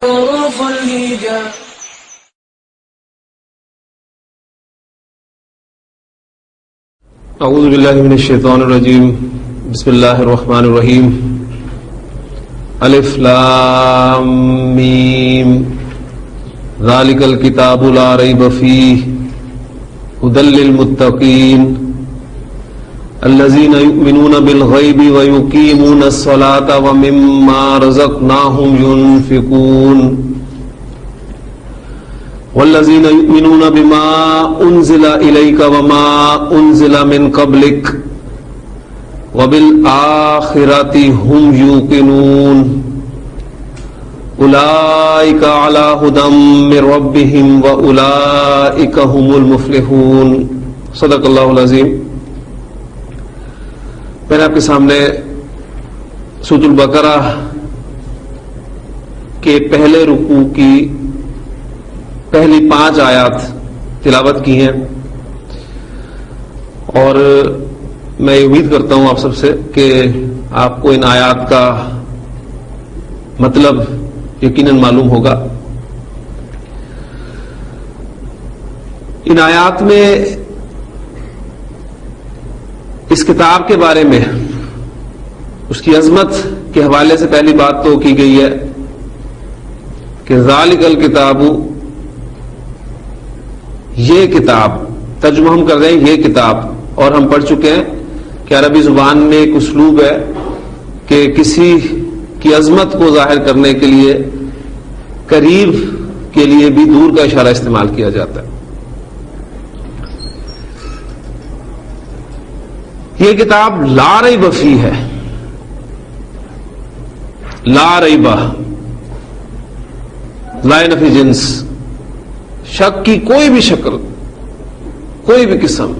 حروف الهجاء. اعوذ باللہ من الشیطان الرجیم. بسم اللہ الرحمن الرحیم. الف لام میم ذالک الکتاب لا ریب فیہ ھدی للمتقین الذین یؤمنون بالغیب ویقیمون الصلاة ومما رزقناہم ینفقون والذین یؤمنون بما انزل الیک وما انزل من قبلک وبالآخرۃ ھم یوقنون اولئک علی ھدی من ربہم واولئک ھم المفلحون. صدق اللہ العظیم. میں نے آپ کے سامنے سورۃ البقرہ کے پہلے رکوع کی پہلی 5 آیات تلاوت کی ہیں، اور میں امید کرتا ہوں آپ سب سے کہ آپ کو ان آیات کا مطلب یقیناً معلوم ہوگا. ان آیات میں اس کتاب کے بارے میں، اس کی عظمت کے حوالے سے پہلی بات تو کی گئی ہے کہ ذالک الکتاب، یہ کتاب، ترجمہ ہم کر رہے ہیں یہ کتاب، اور ہم پڑھ چکے ہیں کہ عربی زبان میں ایک اسلوب ہے کہ کسی کی عظمت کو ظاہر کرنے کے لیے قریب کے لیے بھی دور کا اشارہ استعمال کیا جاتا ہے. یہ کتاب لا ریب فیہ ہے. لا ریب، لا نفی جنس، شک کی کوئی بھی شکل، کوئی بھی قسم،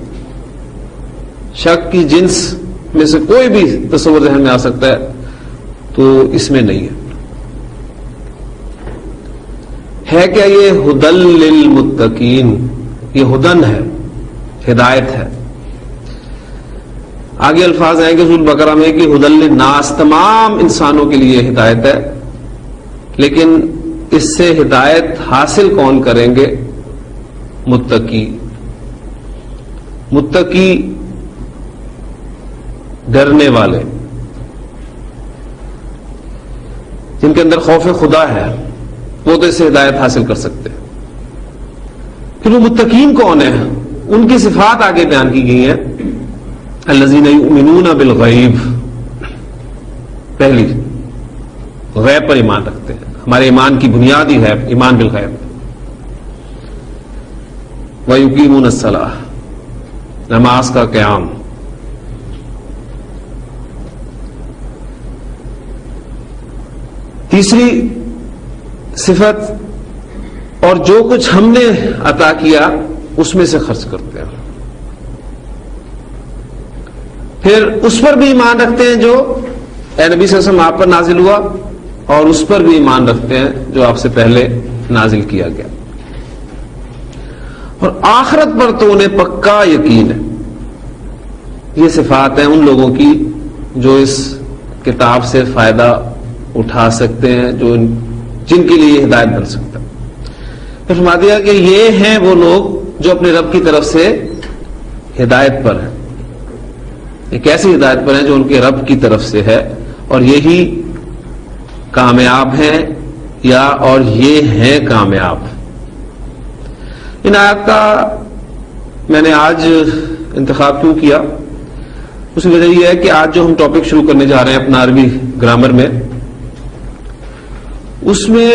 شک کی جنس میں سے کوئی بھی تصور ذہن میں آ سکتا ہے تو اس میں نہیں ہے. کیا یہ ھدی للمتقین، یہ ہدن ہے، ہدایت ہے. آگے الفاظ آئیں گے سورۃ البقرہ میں کہ ھدی للناس، تمام انسانوں کے لیے ہدایت ہے. لیکن اس سے ہدایت حاصل کون کریں گے؟ متقی. متقی ڈرنے والے، جن کے اندر خوف خدا ہے، وہ تو اس سے ہدایت حاصل کر سکتے ہیں. پھر وہ متقین کون ہیں؟ ان کی صفات آگے بیان کی گئی ہیں. الذین یؤمنون بالغیب، پہلی غیب پر ایمان رکھتے ہیں. ہمارے ایمان کی بنیاد ہی ہے ایمان بالغیب. وَيُقِيمُونَ الصَّلَاةَ، نماز کا قیام. تیسری صفت، اور جو کچھ ہم نے عطا کیا اس میں سے خرچ کرتے ہیں. پھر اس پر بھی ایمان رکھتے ہیں جو اے نبی صلی اللہ علیہ وسلم آپ پر نازل ہوا، اور اس پر بھی ایمان رکھتے ہیں جو آپ سے پہلے نازل کیا گیا. اور آخرت پر تو انہیں پکا یقین ہے. یہ صفات ہیں ان لوگوں کی جو اس کتاب سے فائدہ اٹھا سکتے ہیں، جن کے لیے ہدایت بن سکتا ہے. پھر فرما دیا کہ یہ ہیں وہ لوگ جو اپنے رب کی طرف سے ہدایت پر ہیں. ایک ایسی ہدایت پر ہیں جو ان کے رب کی طرف سے ہے، اور یہی کامیاب ہیں، یا اور یہ ہیں کامیاب. ان آیات کا میں نے آج انتخاب کیوں کیا؟ اس کی وجہ یہ ہے کہ آج جو ہم ٹاپک شروع کرنے جا رہے ہیں اپنا عربی گرامر میں، اس میں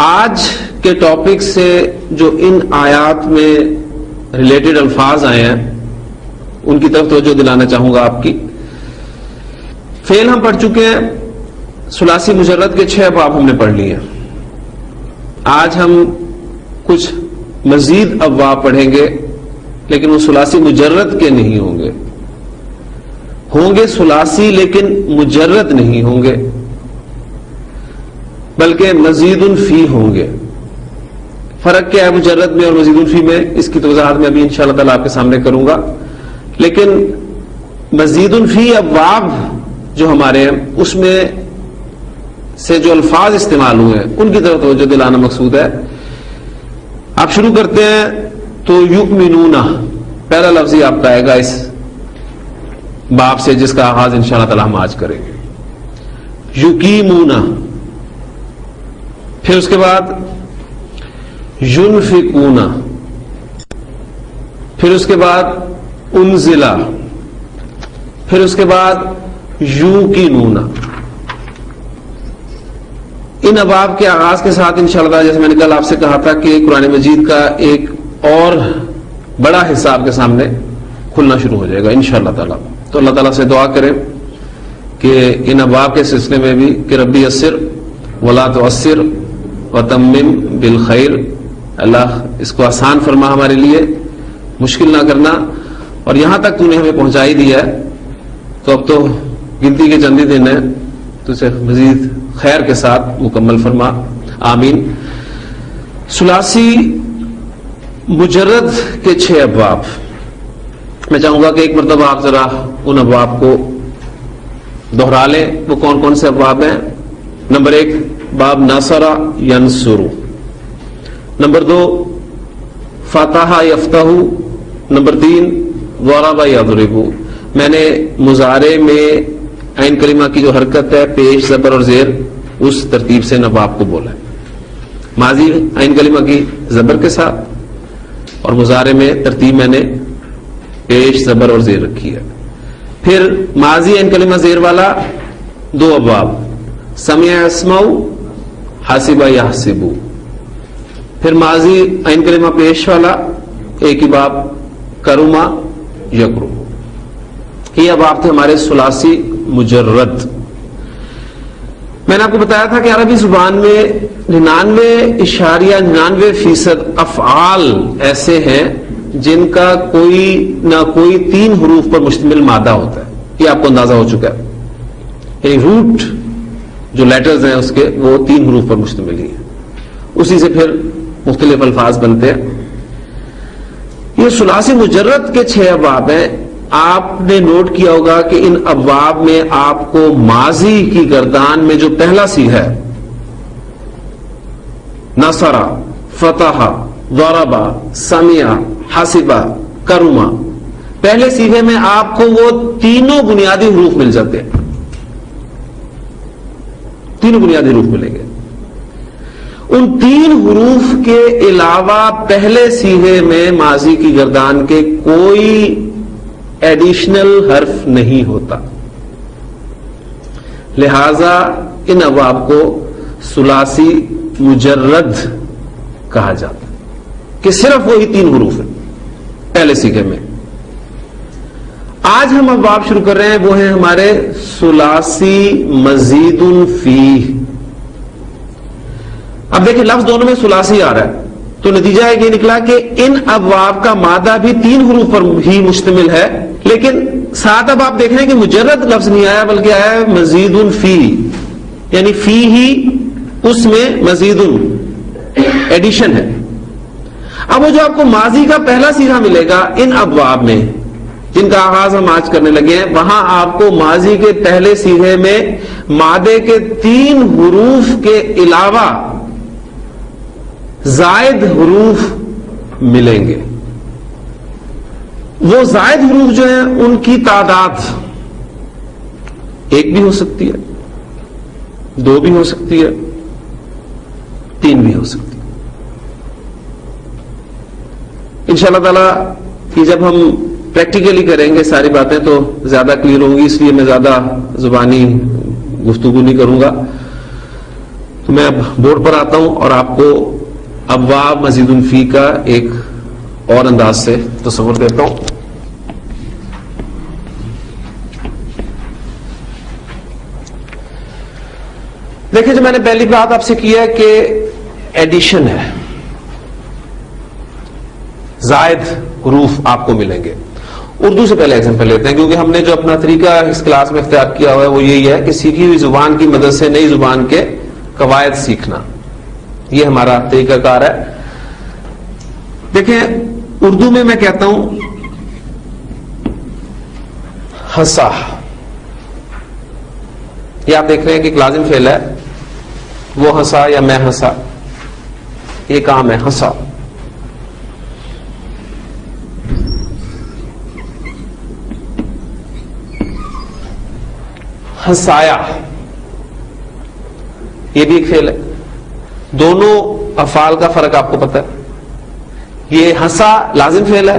آج کے ٹاپک سے جو ان آیات میں ریلیٹڈ الفاظ آئے ہیں ان کی طرف توجہ دلانا چاہوں گا آپ کی. فعل ہم پڑھ چکے ہیں، ثلاثی مجرد کے 6 باب ہم نے پڑھ لیے ہیں. آج ہم کچھ مزید ابواب پڑھیں گے، لیکن وہ ثلاثی مجرد کے نہیں ہوں گے. ہوں گے ثلاثی لیکن مجرد نہیں ہوں گے، بلکہ مزید فی ہوں گے. فرق کیا ہے مجرد میں اور مزید فی میں؟ اس کی وضاحت میں ابھی انشاءاللہ تعالی آپ کے سامنے کروں گا. لیکن مزید فی ابواب جو ہمارے ہیں اس میں سے جو الفاظ استعمال ہوئے ہیں ان کی طرف توجہ دلانا مقصود ہے. آپ شروع کرتے ہیں تو یؤمنون، پہلا لفظ ہی آپ کا آئے گا اس باب سے جس کا آغاز انشاءاللہ تعالی ہم آج کریں گے. یقیمون، پھر اس کے بعد ینفقون، پھر اس کے بعد انزلہ، پھر اس کے بعد یوقنون. ان ابواب کے آغاز کے ساتھ انشاءاللہ جیسے میں نے کل آپ سے کہا تھا کہ قرآن مجید کا ایک اور بڑا حصہ آپ کے سامنے کھلنا شروع ہو جائے گا انشاءاللہ تعالی. تو اللہ تعالیٰ سے دعا کریں کہ ان ابواب کے سلسلے میں بھی کہ ربی یسر ولا تعسر وتمم بالخیر، اللہ اس کو آسان فرما ہمارے لیے، مشکل نہ کرنا، اور یہاں تک تو نے ہمیں پہنچا ہی دیا ہے تو اب تو گنتی کے چند ہی دن ہیں، تو اسے مزید خیر کے ساتھ مکمل فرما، آمین. ثلاثی مجرد کے 6 ابواب، میں چاہوں گا کہ ایک مرتبہ آپ ذرا ان ابواب کو دوہرا لیں. وہ کون کون سے ابواب ہیں؟ نمبر 1 باب نصر ینصر، نمبر 2 فتح یفتح، نمبر 3 ضرب یضرب. میں نے مضارع میں عین کلمہ کی جو حرکت ہے پیش زبر اور زیر اس ترتیب سے ابواب کو بولا ہے. ماضی عین کلمہ کی زبر کے ساتھ اور مضارع میں ترتیب میں نے پیش زبر اور زیر رکھی ہے. پھر ماضی عین کلمہ زیر والا 2 ابواب، سمع یسمع، حاسب یحسب. پھر ماضی عین کلمہ پیش والا ایک ہی باب، کرما یکرم. یہ ابواب تھے ہمارے ثلاثی مجرد. میں نے آپ کو بتایا تھا کہ عربی زبان میں 99.99% افعال ایسے ہیں جن کا کوئی نہ کوئی 3 حروف پر مشتمل مادہ ہوتا ہے. یہ آپ کو اندازہ ہو چکا ہے، یعنی روٹ جو لیٹرز ہیں اس کے وہ 3 حروف پر مشتمل ہی ہے، اسی سے پھر مختلف الفاظ بنتے ہیں. یہ ثلاثی مجرد کے 6 ابواب ہیں. آپ نے نوٹ کیا ہوگا کہ ان ابواب میں آپ کو ماضی کی گردان میں جو پہلا صیغہ ہے نصر، فتح، ضرب، سمع، حسب، کرما، پہلے صیغے میں آپ کو وہ تینوں بنیادی حروف مل جاتے ہیں. تینوں بنیادی حروف ملیں گے. ان 3 حروف کے علاوہ پہلے صیغے میں ماضی کی گردان کے کوئی ایڈیشنل حرف نہیں ہوتا. لہذا ان ابواب کو ثلاثی مجرد کہا جاتا ہے کہ صرف وہی 3 حروف ہیں پہلے صیغے میں. آج ہم ابواب شروع کر رہے ہیں وہ ہیں ہمارے ثلاثی مزید فیہ. اب دیکھیں لفظ دونوں میں ثلاثی آ رہا ہے تو نتیجہ یہ نکلا کہ ان ابواب کا مادہ بھی 3 حروف پر ہی مشتمل ہے، لیکن ساتھ اب آپ دیکھ رہے ہیں کہ مجرد لفظ نہیں آیا بلکہ آیا ہے مزید فی، یعنی فی ہی اس میں مزید ایڈیشن ہے. اب وہ جو آپ کو ماضی کا پہلا صیغہ ملے گا ان ابواب میں جن کا آغاز ہم آج کرنے لگے ہیں، وہاں آپ کو ماضی کے پہلے صیغے میں مادے کے 3 حروف کے علاوہ زائد حروف ملیں گے. وہ زائد حروف جو ہیں ان کی تعداد 1 بھی ہو سکتی ہے، 2 بھی ہو سکتی ہے، 3 بھی ہو سکتی ہے. انشاءاللہ تعالی کہ جب ہم پریکٹیکلی کریں گے ساری باتیں تو زیادہ کلیئر ہوں گی، اس لیے میں زیادہ زبانی گفتگو نہیں کروں گا. تو میں اب بورڈ پر آتا ہوں اور آپ کو ابواب مزید فی کا ایک اور انداز سے تصور دیتا ہوں. دیکھیں جو میں نے پہلی بات آپ سے کی ہے کہ ایڈیشن ہے، زائد حروف آپ کو ملیں گے. اردو سے پہلے ایگزامپل لیتے ہیں کیونکہ ہم نے جو اپنا طریقہ اس کلاس میں اختیار کیا ہوا ہے وہ یہی ہے کہ سیکھی ہوئی زبان کی مدد سے نئی زبان کے قواعد سیکھنا، یہ ہمارا طریقہ کار ہے. دیکھیں اردو میں میں کہتا ہوں ہنسا، یہ آپ دیکھ رہے ہیں کہ ایک لازم فعل ہے وہ ہنسا یا میں ہنسا، یہ کام ہے ہنسا. ہنسایا یہ بھی ایک فعل ہے. دونوں افعال کا فرق آپ کو پتہ ہے. یہ ہنسا لازم فعل ہے،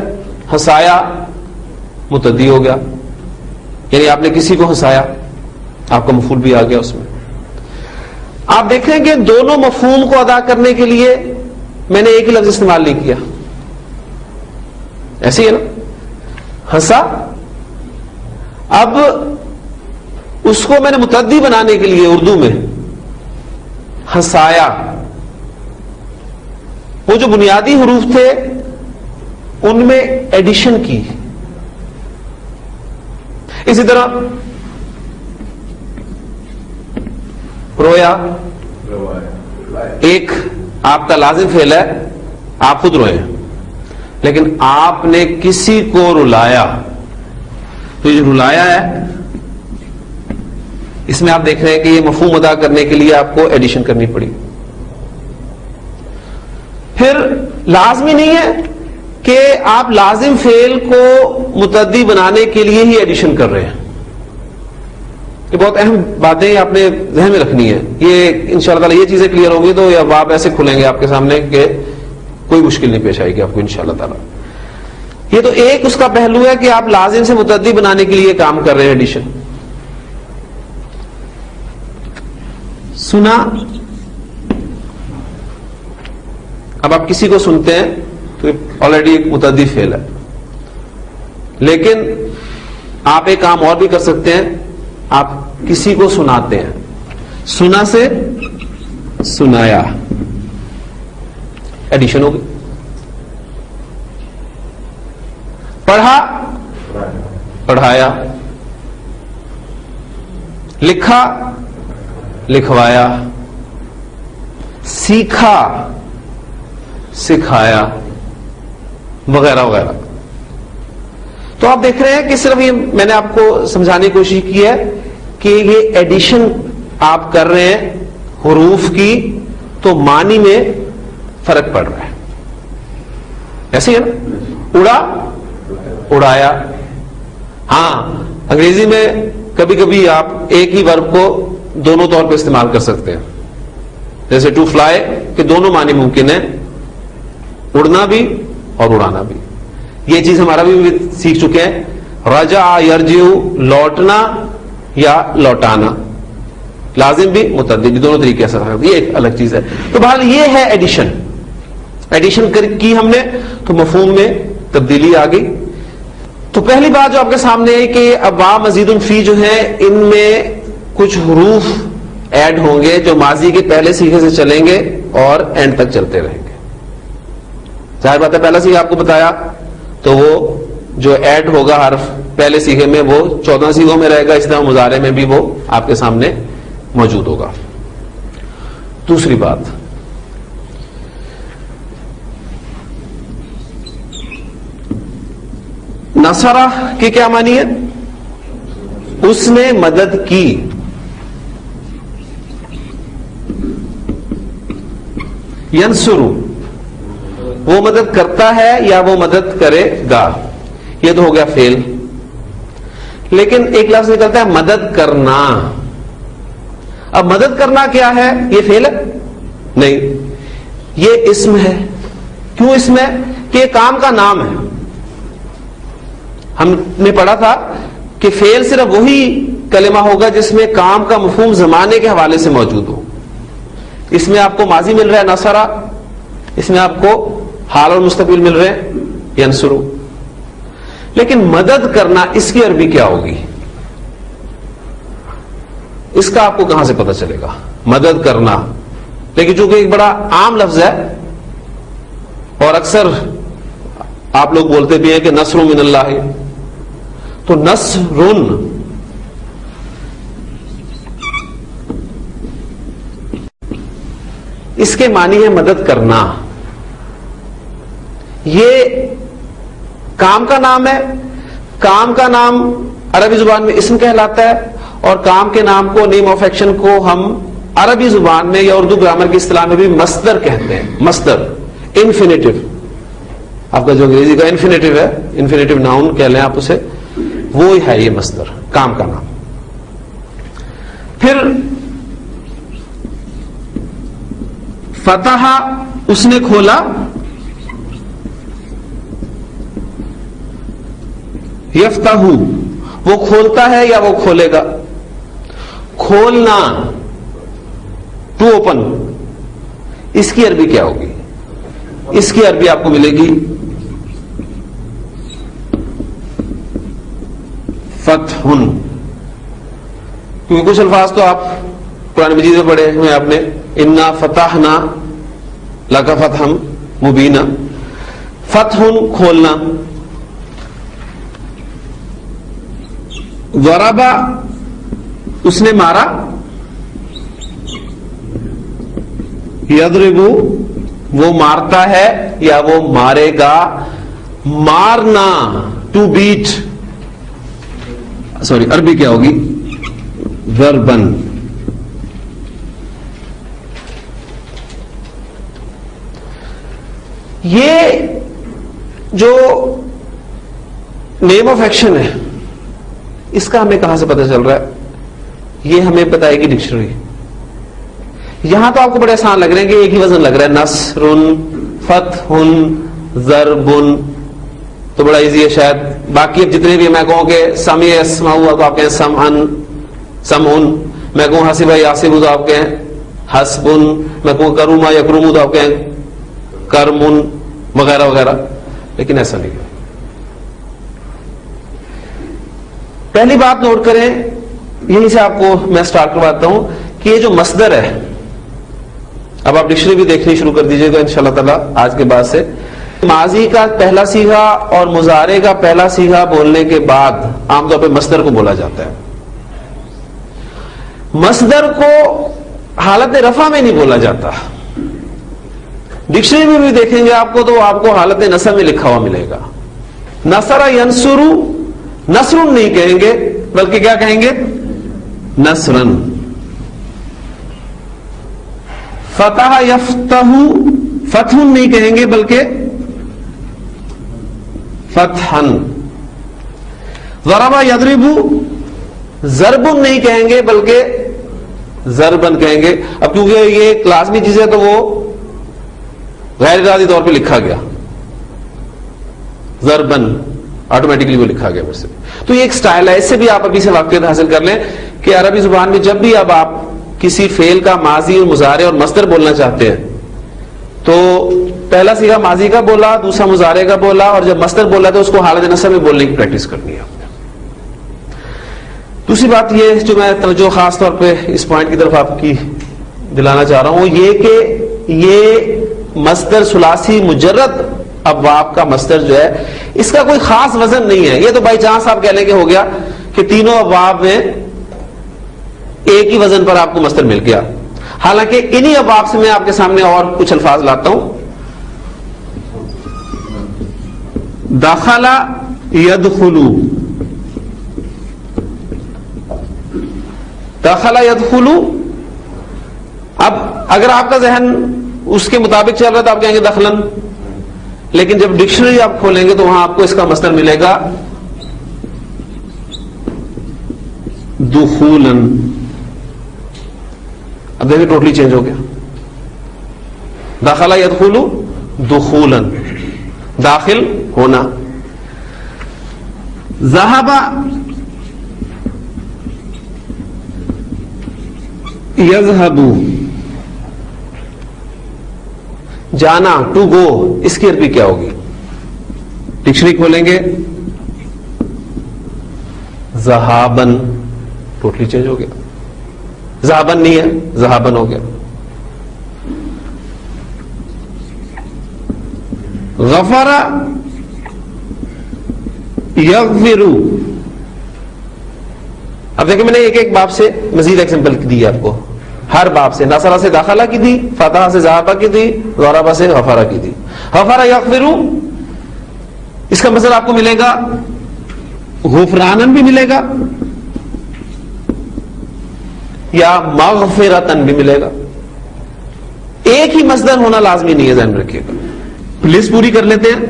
ہنسایا متعدی ہو گیا، یعنی آپ نے کسی کو ہنسایا، آپ کا مفعول بھی آ گیا اس میں. آپ دیکھیں کہ دونوں مفہوم کو ادا کرنے کے لیے میں نے ایک ہی لفظ استعمال نہیں کیا. ایسے ہی ہے نا، ہنسا. اب اس کو میں نے متعدی بنانے کے لیے اردو میں ہنسایا. وہ جو بنیادی حروف تھے ان میں ایڈیشن کی. اسی طرح رویا ایک آپ کا لازم فعل ہے، آپ خود روئے، لیکن آپ نے کسی کو رلایا. تو یہ جو رلایا ہے اس میں آپ دیکھ رہے ہیں کہ یہ مفہوم ادا کرنے کے لیے آپ کو ایڈیشن کرنی پڑی. پھر لازمی نہیں ہے کہ آپ لازم فعل کو متعدی بنانے کے لیے ہی ایڈیشن کر رہے ہیں. یہ بہت اہم باتیں آپ نے ذہن میں رکھنی ہے. یہ انشاءاللہ تعالی یہ چیزیں کلیئر ہوں گی تو یہ باب ایسے کھلیں گے آپ کے سامنے کہ کوئی مشکل نہیں پیش آئے گی آپ کو انشاءاللہ تعالی. یہ تو ایک اس کا پہلو ہے کہ آپ لازم سے متعدی بنانے کے لیے کام کر رہے ہیں ایڈیشن. سنا، اب آپ کسی کو سنتے ہیں تو آلریڈی ایک متعدی فعل ہے، لیکن آپ ایک کام اور بھی کر سکتے ہیں، آپ کسی کو سناتے ہیں. سنا سے سنایا ایڈیشن ہوگی. پڑھا پڑھایا، لکھا لکھوایا، سیکھا سکھایا، وغیرہ وغیرہ. تو آپ دیکھ رہے ہیں کہ صرف یہ میں نے آپ کو سمجھانے کی کوشش کی ہے کہ یہ ایڈیشن آپ کر رہے ہیں حروف کی تو معنی میں فرق پڑ رہا ہے. ایسے ہی ہے نا، اڑا اڑایا. ہاں انگریزی میں کبھی کبھی آپ ایک ہی ورب کو دونوں طور پہ استعمال کر سکتے ہیں، جیسے ٹو فلائی کہ دونوں معنی ممکن ہے، اڑنا بھی اور اڑانا بھی. یہ چیز ہمارا بھی سیکھ چکے ہیں. رجع یرجع لوٹنا یا لوٹانا، لازم بھی متعدی بھی، دونوں طریقے سے یہ ایک الگ چیز ہے. تو بہرحال یہ ہے ایڈیشن. ایڈیشن کی ہم نے تو مفہوم میں تبدیلی آ گئی. تو پہلی بات جو آپ کے سامنے ہے کہ اب وا مزید فی جو ہے ان میں کچھ حروف ایڈ ہوں گے جو ماضی کے پہلے صیغے سے چلیں گے اور اینڈ تک چلتے رہیں گے. ظاہر بات ہے پہلا صیغہ آپ کو بتایا تو وہ جو ایڈ ہوگا حرف پہلے صیغے میں وہ 14 صیغوں میں رہے گا. اس طرح مضارع میں بھی وہ آپ کے سامنے موجود ہوگا. دوسری بات، نصرہ کی کیا معنی ہے؟ اس نے مدد کی. ینصرو وہ مدد کرتا ہے یا وہ مدد کرے گا، یہ تو ہو گیا فعل. لیکن ایک لفظ نکلتا ہے مدد کرنا. اب مدد کرنا کیا ہے؟ یہ فعل ہے؟ نہیں، یہ اسم ہے. کیوں اسم ہے؟ کہ یہ کام کا نام ہے. ہم نے پڑھا تھا کہ فعل صرف وہی کلمہ ہوگا جس میں کام کا مفہوم زمانے کے حوالے سے موجود ہو. اس میں آپ کو ماضی مل رہا ہے نصرہ، اس میں آپ کو حال اور مستقبل مل رہے ہیں ینصرو. لیکن مدد کرنا اس کی عربی کیا ہوگی؟ اس کا آپ کو کہاں سے پتہ چلے گا؟ مدد کرنا. لیکن چونکہ ایک بڑا عام لفظ ہے اور اکثر آپ لوگ بولتے بھی ہیں کہ نصر من اللہ، تو نصرن اس کے معنی ہے مدد کرنا. یہ کام کا نام ہے. کام کا نام عربی زبان میں اسم کہلاتا ہے، اور کام کے نام کو نیم آف ایکشن کو ہم عربی زبان میں یا اردو گرامر کی اصطلاح میں بھی مصدر کہتے ہیں. مصدر انفینیٹو، آپ کا جو انگریزی کا انفینیٹو ہے، انفینیٹو ناؤن کہہ لیں آپ اسے، وہ ہے یہ مصدر، کام کا نام. پھر فتح، اس نے کھولا، یفتح، وہ کھولتا ہے یا وہ کھولے گا. کھولنا، ٹو اوپن، اس کی عربی کیا ہوگی؟ اس کی عربی آپ کو ملے گی فتح. کیونکہ کچھ الفاظ تو آپ قرآن مجید میں پڑھے ہوئے آپ نے، انا فتحنا لک فتحا مبینا. فتح کھولنا. ضربا، اس نے مارا. یضرب، وہ مارتا ہے یا وہ مارے گا. مارنا، ٹو بیٹ، سوری عربی کیا ہوگی؟ ضربن. یہ جو نیم آف ایکشن ہے اس کا ہمیں کہاں سے پتہ چل رہا ہے؟ یہ ہمیں بتائے گی ڈکشنری. یہاں تو آپ کو بڑے آسان لگ رہے ہیں کہ ایک ہی وزن لگ رہا ہے، نصر، فتح، ضرب، تو بڑا ایزی ہے شاید. باقی اب جتنے بھی میں کہوں کہ سمع یسمع ہوا تو آپ کہیں سمعن، سمعن. میں کہوں حسب یاسب تو آپ کہیں حسبن. میں کہوں کرما یکرم تو آپ کہیں کرمن، وغیرہ وغیرہ. لیکن ایسا نہیں. پہلی بات نوٹ کریں، یہیں سے آپ کو میں سٹارٹ کرواتا ہوں کہ یہ جو مصدر ہے، اب آپ ڈکشنری بھی دیکھنی شروع کر دیجئے گا انشاءاللہ تعالی آج کے بعد سے. ماضی کا پہلا صیغہ اور مضارع کا پہلا صیغہ بولنے کے بعد عام طور پہ مصدر کو بولا جاتا ہے. مصدر کو حالت رفع میں نہیں بولا جاتا. ڈکشنری میں بھی دیکھیں گے آپ کو تو آپ کو حالت نصب میں لکھا ہوا ملے گا. نصر ینصر، نصر نہیں کہیں گے بلکہ کیا کہیں گے؟ نصرن. فتح یفتح، فتح نہیں کہیں گے بلکہ فتحن. ضرب یضرب، ضرب نہیں کہیں گے بلکہ ضربن کہیں گے. اب کیونکہ یہ لازمی چیز ہے تو وہ غیر ارادی طور پہ لکھا گیا ضربن، آٹومیٹکلی وہ لکھا گیا پھر سے. تو یہ ایک سٹائل ہے، اس سے بھی آپ ابھی سے واقفیت حاصل کر لیں کہ عربی زبان میں جب بھی اب آپ کسی فعل کا ماضی اور مضارع اور مصدر بولنا چاہتے ہیں تو پہلا صیغہ ماضی کا بولا، دوسرا مضارع کا بولا، اور جب مصدر بولا تو اس کو حالت نصب میں بولنے کی پریکٹس کرنی ہے آپ نے. دوسری بات یہ جو میں توجہ خاص طور پہ اس پوائنٹ کی طرف آپ کی دلانا چاہ رہا ہوں، یہ کہ یہ مصدر ثلاثی مجرد ابواب کا مصدر جو ہے اس کا کوئی خاص وزن نہیں ہے. یہ تو بائی چانس آپ کہہ لیں کہ ہو گیا کہ تینوں ابواب میں ایک ہی وزن پر آپ کو مصدر مل گیا. حالانکہ انہی ابواب سے میں آپ کے سامنے اور کچھ الفاظ لاتا ہوں. دخل یدخل، دخل یدخل. اب اگر آپ کا ذہن اس کے مطابق چل رہا ہے تو آپ کہیں گے دخلن، لیکن جب ڈکشنری آپ کھولیں گے تو وہاں آپ کو اس کا مصدر ملے گا دخولن. اب دیکھیں ٹوٹلی چینج ہو گیا. دخل یدخل دخولن، داخل ہونا. ذهب یذهب، جانا، ٹو گو، اس کی عربی کیا ہوگی؟ ڈکشنری کھولیں گے ذهابن، ٹوٹلی چینج ہو گیا. ذهابن نہیں ہے، ذهابن ہو گیا. غفر یغفر. اب دیکھیں میں نے ایک ایک باب سے مزید ایگزامپل دی آپ کو. ہر باب سے، نصرہ سے داخلہ کی دی، فتح سے ذهب کی دی، ضرب سے غفر کی دی. غفر یغفر، اس کا مطلب آپ کو ملے گا غفرانن بھی ملے گا، یا مغفرتن بھی ملے گا. ایک ہی مصدر ہونا لازمی نہیں ہے, ذہن میں رکھیے گا. لسٹ پوری کر لیتے ہیں.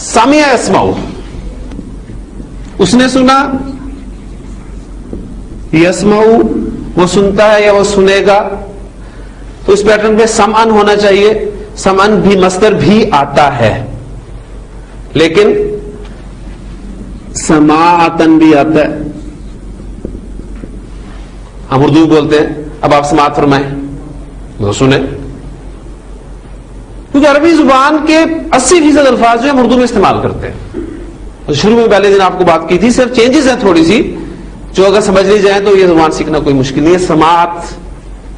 سمع یسمع, اس نے سنا. یسمع وہ سنتا ہے یا وہ سنے گا, تو اس پیٹرن پہ سمعن ہونا چاہیے. سمعن بھی مصدر بھی آتا ہے, لیکن سماعتن بھی آتا ہے. ہم اردو بولتے ہیں اب آپ سماعت فرمائیں, وہ سنیں. کیونکہ عربی زبان کے 80% الفاظ جو ہم اردو میں استعمال کرتے ہیں. شروع میں پہلے دن آپ کو بات کی تھی, صرف چینجز ہیں تھوڑی سی, جو اگر سمجھ لی جائیں تو یہ زبان سیکھنا کوئی مشکل نہیں ہے. سماعت,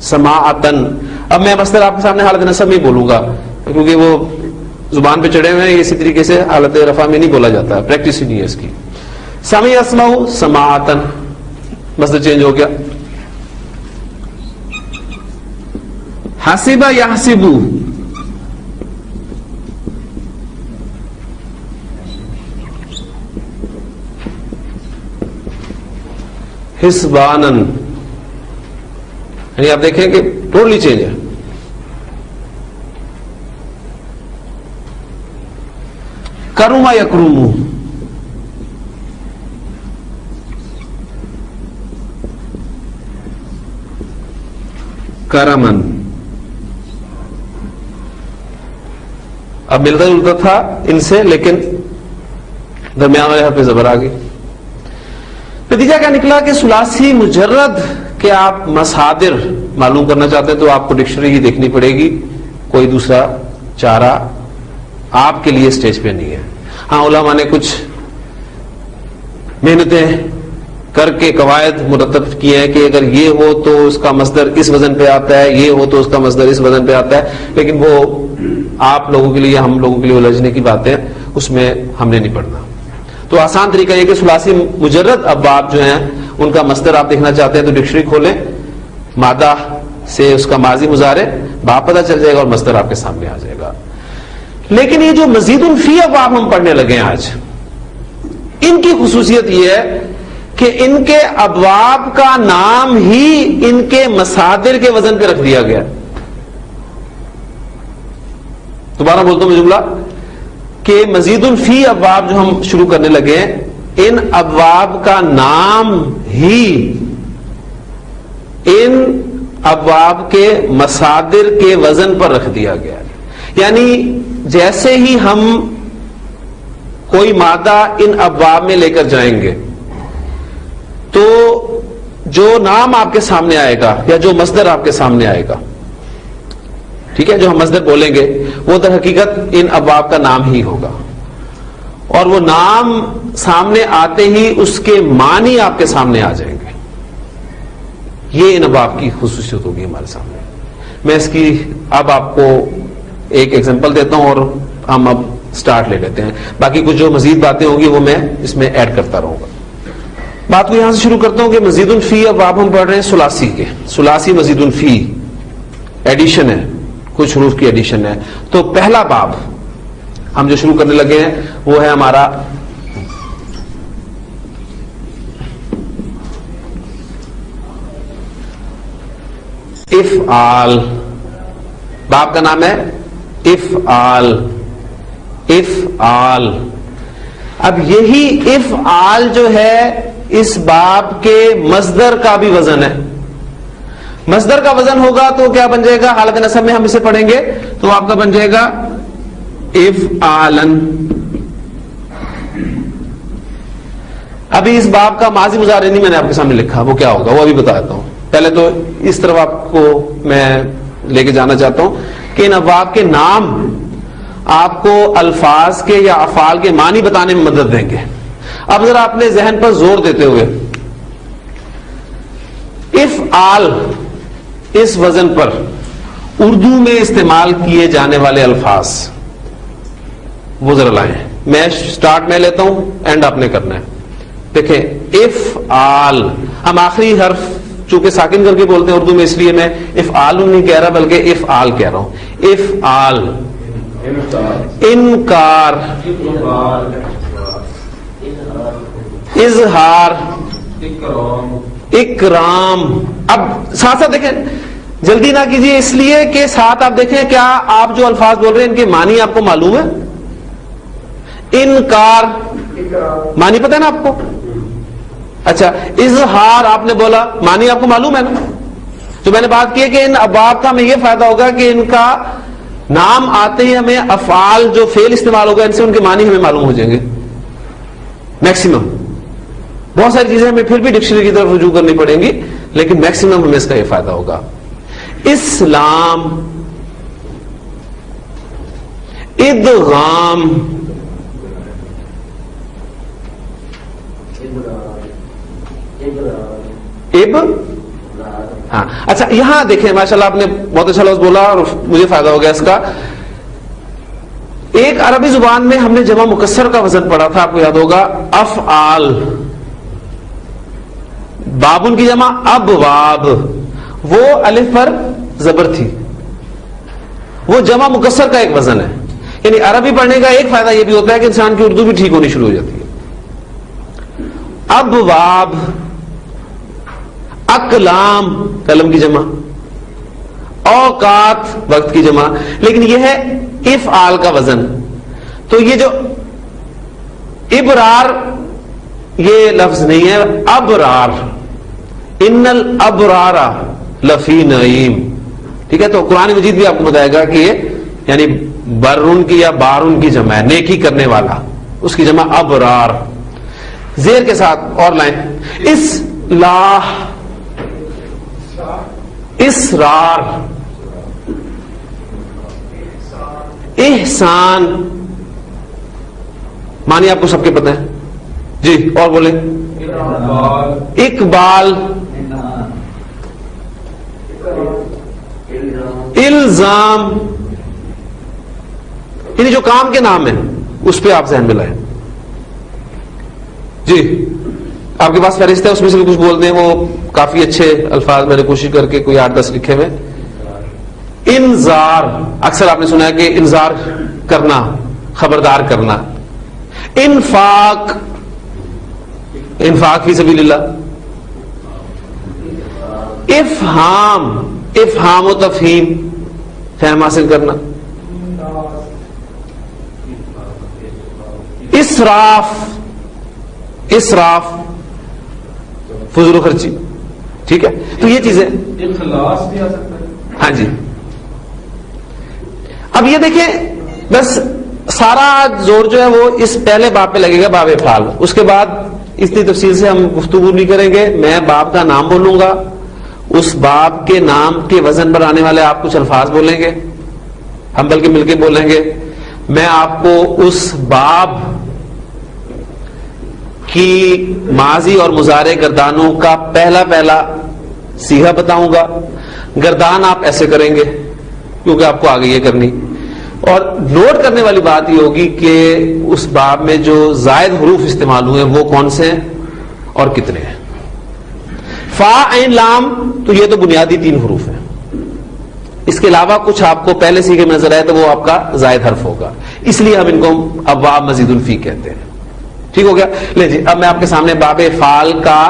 سماعتن. اب میں مصدر آپ کے سامنے حالت نصب میں بولوں گا, کیونکہ وہ زبان پہ چڑھے ہوئے ہیں, اسی طریقے سے حالت رفع میں نہیں بولا جاتا, پریکٹس ہی نہیں ہے اس کی. سمع یسمع سماعتن, مصدر چینج ہو گیا. حسب یحسب, حسبانن, یعنی آپ دیکھیں کہ ٹوٹلی چینج ہے. کرم یکرم, کرمن. اب ملتا جلتا تھا ان سے, لیکن درمیان والے حرف پہ زبر آ گئی. نتیجہ کیا نکلا کہ ثلاثی مجرد کہ آپ مصادر معلوم کرنا چاہتے ہیں تو آپ کو ڈکشنری ہی دیکھنی پڑے گی, کوئی دوسرا چارہ آپ کے لیے اسٹیج پہ نہیں ہے. ہاں علماء نے کچھ محنتیں کر کے قواعد مرتب کیے ہیں کہ اگر یہ ہو تو اس کا مصدر اس وزن پہ آتا ہے, یہ ہو تو اس کا مصدر اس وزن پہ آتا ہے, لیکن وہ آپ لوگوں کے لیے, ہم لوگوں کے لیے الجھنے کی باتیں, اس میں ہم نے نہیں پڑھنا. تو آسان طریقہ یہ کہ ثلاثی مجرد ابواب جو ہیں ان کا مصدر آپ دیکھنا چاہتے ہیں تو ڈکشنری کھولیں, مادہ سے اس کا ماضی مضارع باب پتہ چل جائے گا اور مصدر آپ کے سامنے آ جائے گا. لیکن یہ جو مزید فی ابواب ہم پڑھنے لگے ہیں آج, ان کی خصوصیت یہ ہے کہ ان کے ابواب کا نام ہی ان کے مصادر کے وزن پہ رکھ دیا گیا. دوبارہ بولتا ہوں میں جملہ کہ مزید فی ابواب جو ہم شروع کرنے لگے ہیں, ان ابواب کا نام ہی ان ابواب کے مصادر کے وزن پر رکھ دیا گیا. یعنی جیسے ہی ہم کوئی مادہ ان ابواب میں لے کر جائیں گے تو جو نام آپ کے سامنے آئے گا یا جو مصدر آپ کے سامنے آئے گا, ٹھیک ہے, جو ہم مصدر بولیں گے وہ در حقیقت ان ابواب کا نام ہی ہوگا, اور وہ نام سامنے آتے ہی اس کے معنی آپ کے سامنے آ جائیں گے. یہ ان ابواب کی خصوصیت ہوگی ہمارے سامنے. میں اس کی اب آپ کو ایک ایگزامپل دیتا ہوں اور ہم اب سٹارٹ لے لیتے ہیں. باقی کچھ جو مزید باتیں ہوں گی وہ میں اس میں ایڈ کرتا رہوں گا. بات کو یہاں سے شروع کرتا ہوں کہ مزید فی ابواب ہم پڑھ رہے ہیں ثلاثی کے. ثلاثی مزید فی ایڈیشن ہے, کچھ حروف کی ایڈیشن ہے. تو پہلا باب ہم جو شروع کرنے لگے ہیں وہ ہے ہمارا افعال. باب کا نام ہے افعال. افعال. اب یہی افعال جو ہے اس باب کے مصدر کا بھی وزن ہے. مصدر کا وزن ہوگا تو کیا بن جائے گا, حالت نصب میں ہم اسے پڑھیں گے تو آپ کا بن جائے گا افعالن. ابھی اس باب کا ماضی مضارع نہیں میں نے آپ کے سامنے لکھا, وہ کیا ہوگا وہ ابھی بتا دیتا ہوں. پہلے تو اس طرف آپ کو میں لے کے جانا چاہتا ہوں کہ ان ابواب کے نام آپ کو الفاظ کے یا افعال کے معنی بتانے میں مدد دیں گے. اب ذرا اپنے ذہن پر زور دیتے ہوئے افعال اس وزن پر اردو میں استعمال کیے جانے والے الفاظ وہ ذرا لائیں. میں سٹارٹ میں لیتا ہوں, اینڈ آپ نے کرنا ہے. دیکھیں افعال, ہم آخری حرف چونکہ ساکن کر کے بولتے ہیں اردو میں, اس لیے میں افعال نہیں کہہ رہا بلکہ افعال کہہ رہا ہوں. افعال, انکار, اظہار, اکرام. اب ساتھ ساتھ دیکھیں, جلدی نہ کیجیے, اس لیے کہ ساتھ آپ دیکھیں کیا آپ جو الفاظ بول رہے ہیں ان کے معنی آپ کو معلوم ہے. انکار معنی پتہ ہے نا آپ کو؟ اچھا, اظہار آپ نے بولا, معنی آپ کو معلوم ہے نا؟ تو میں نے بات کی ہے کہ ان ابواب کا ہمیں یہ فائدہ ہوگا کہ ان کا نام آتے ہی ہمیں افعال جو فعل استعمال ہوگا ان سے ان کے معنی ہمیں معلوم ہو جائیں گے میکسیمم. بہت ساری چیزیں ہمیں پھر بھی ڈکشنری کی طرف رجوع کرنی پڑیں گی, لیکن میکسیمم ہمیں اس کا یہ فائدہ ہوگا. اسلام, ادغام, ہاں اچھا یہاں دیکھیں ماشاءاللہ آپ نے بہت اچھا لفظ بولا اور مجھے فائدہ ہو گیا اس کا. ایک عربی زبان میں ہم نے جمع مکسر کا وزن پڑھا تھا, آپ کو یاد ہوگا, افعال. بابن کی جمع ابواب, وہ الف پر زبر تھی, وہ جمع مکسر کا ایک وزن ہے. یعنی عربی پڑھنے کا ایک فائدہ یہ بھی ہوتا ہے کہ انسان کی اردو بھی ٹھیک ہونی شروع ہو جاتی ہے. ابواب, اقلام قلم کی جمع, اوقات وقت کی جمع, لیکن یہ ہے افعال کا وزن. تو یہ جو ابرار یہ لفظ نہیں ہے, ابرار, ان الابرار لفی نعیم. ٹھیک ہے, تو قرآن مجید بھی آپ کو بتائے گا کہ یہ یعنی برن کی یا بارن کی جمع ہے, نیکی کرنے والا, اس کی جمع ابرار. زیر کے ساتھ اور لائن, اصلاح, اسرار, احسان. معنی آپ کو سب کے پتہ ہے جی, اور بولیں. اقبال, الزام, یعنی جو کام کے نام ہیں اس پہ آپ ذہن میں لائیں. جی آپ کے پاس فہرست ہے, اس میں سے بھی کچھ بول دیں, وہ کافی اچھے الفاظ میں نے کوشش کر کے کوئی 8-10 لکھے ہوئے. انذار, اکثر آپ نے سنا ہے کہ انذار کرنا, خبردار کرنا. انفاق, انفاق فی سبیل اللہ. افہام, افہام و تفہیم, فہم حاصل کرنا. اسراف, اسراف فضول و خرچی. ٹھیک ہے, تو یہ چیزیں اخلاص بھی آ سکتا ہے. ہاں جی. اب یہ دیکھیں بس سارا زور جو ہے وہ اس پہلے باب پہ لگے گا, باب افعال. اس کے بعد اتنی تفصیل سے ہم گفتگو نہیں کریں گے. میں باب کا نام بولوں گا, اس باب کے نام کے وزن پر آنے والے آپ کچھ الفاظ بولیں گے, ہم بلکہ مل کے بولیں گے. میں آپ کو اس باب کی ماضی اور مضارع گردانوں کا پہلا صیغہ بتاؤں گا. گردان آپ ایسے کریں گے کیونکہ آپ کو آگے یہ کرنی. اور نوٹ کرنے والی بات یہ ہوگی کہ اس باب میں جو زائد حروف استعمال ہوئے وہ کون سے ہیں اور کتنے ہیں. فا عین لام, تو یہ تو بنیادی 3 حروف ہیں. اس کے علاوہ کچھ آپ کو پہلے صیغے میں نظر آئے تو وہ آپ کا زائد حرف ہوگا, اس لیے ہم ان کو ابواب مزید الفی کہتے ہیں. ٹھیک ہو گیا. لے جی, اب میں آپ کے سامنے باب افعال کا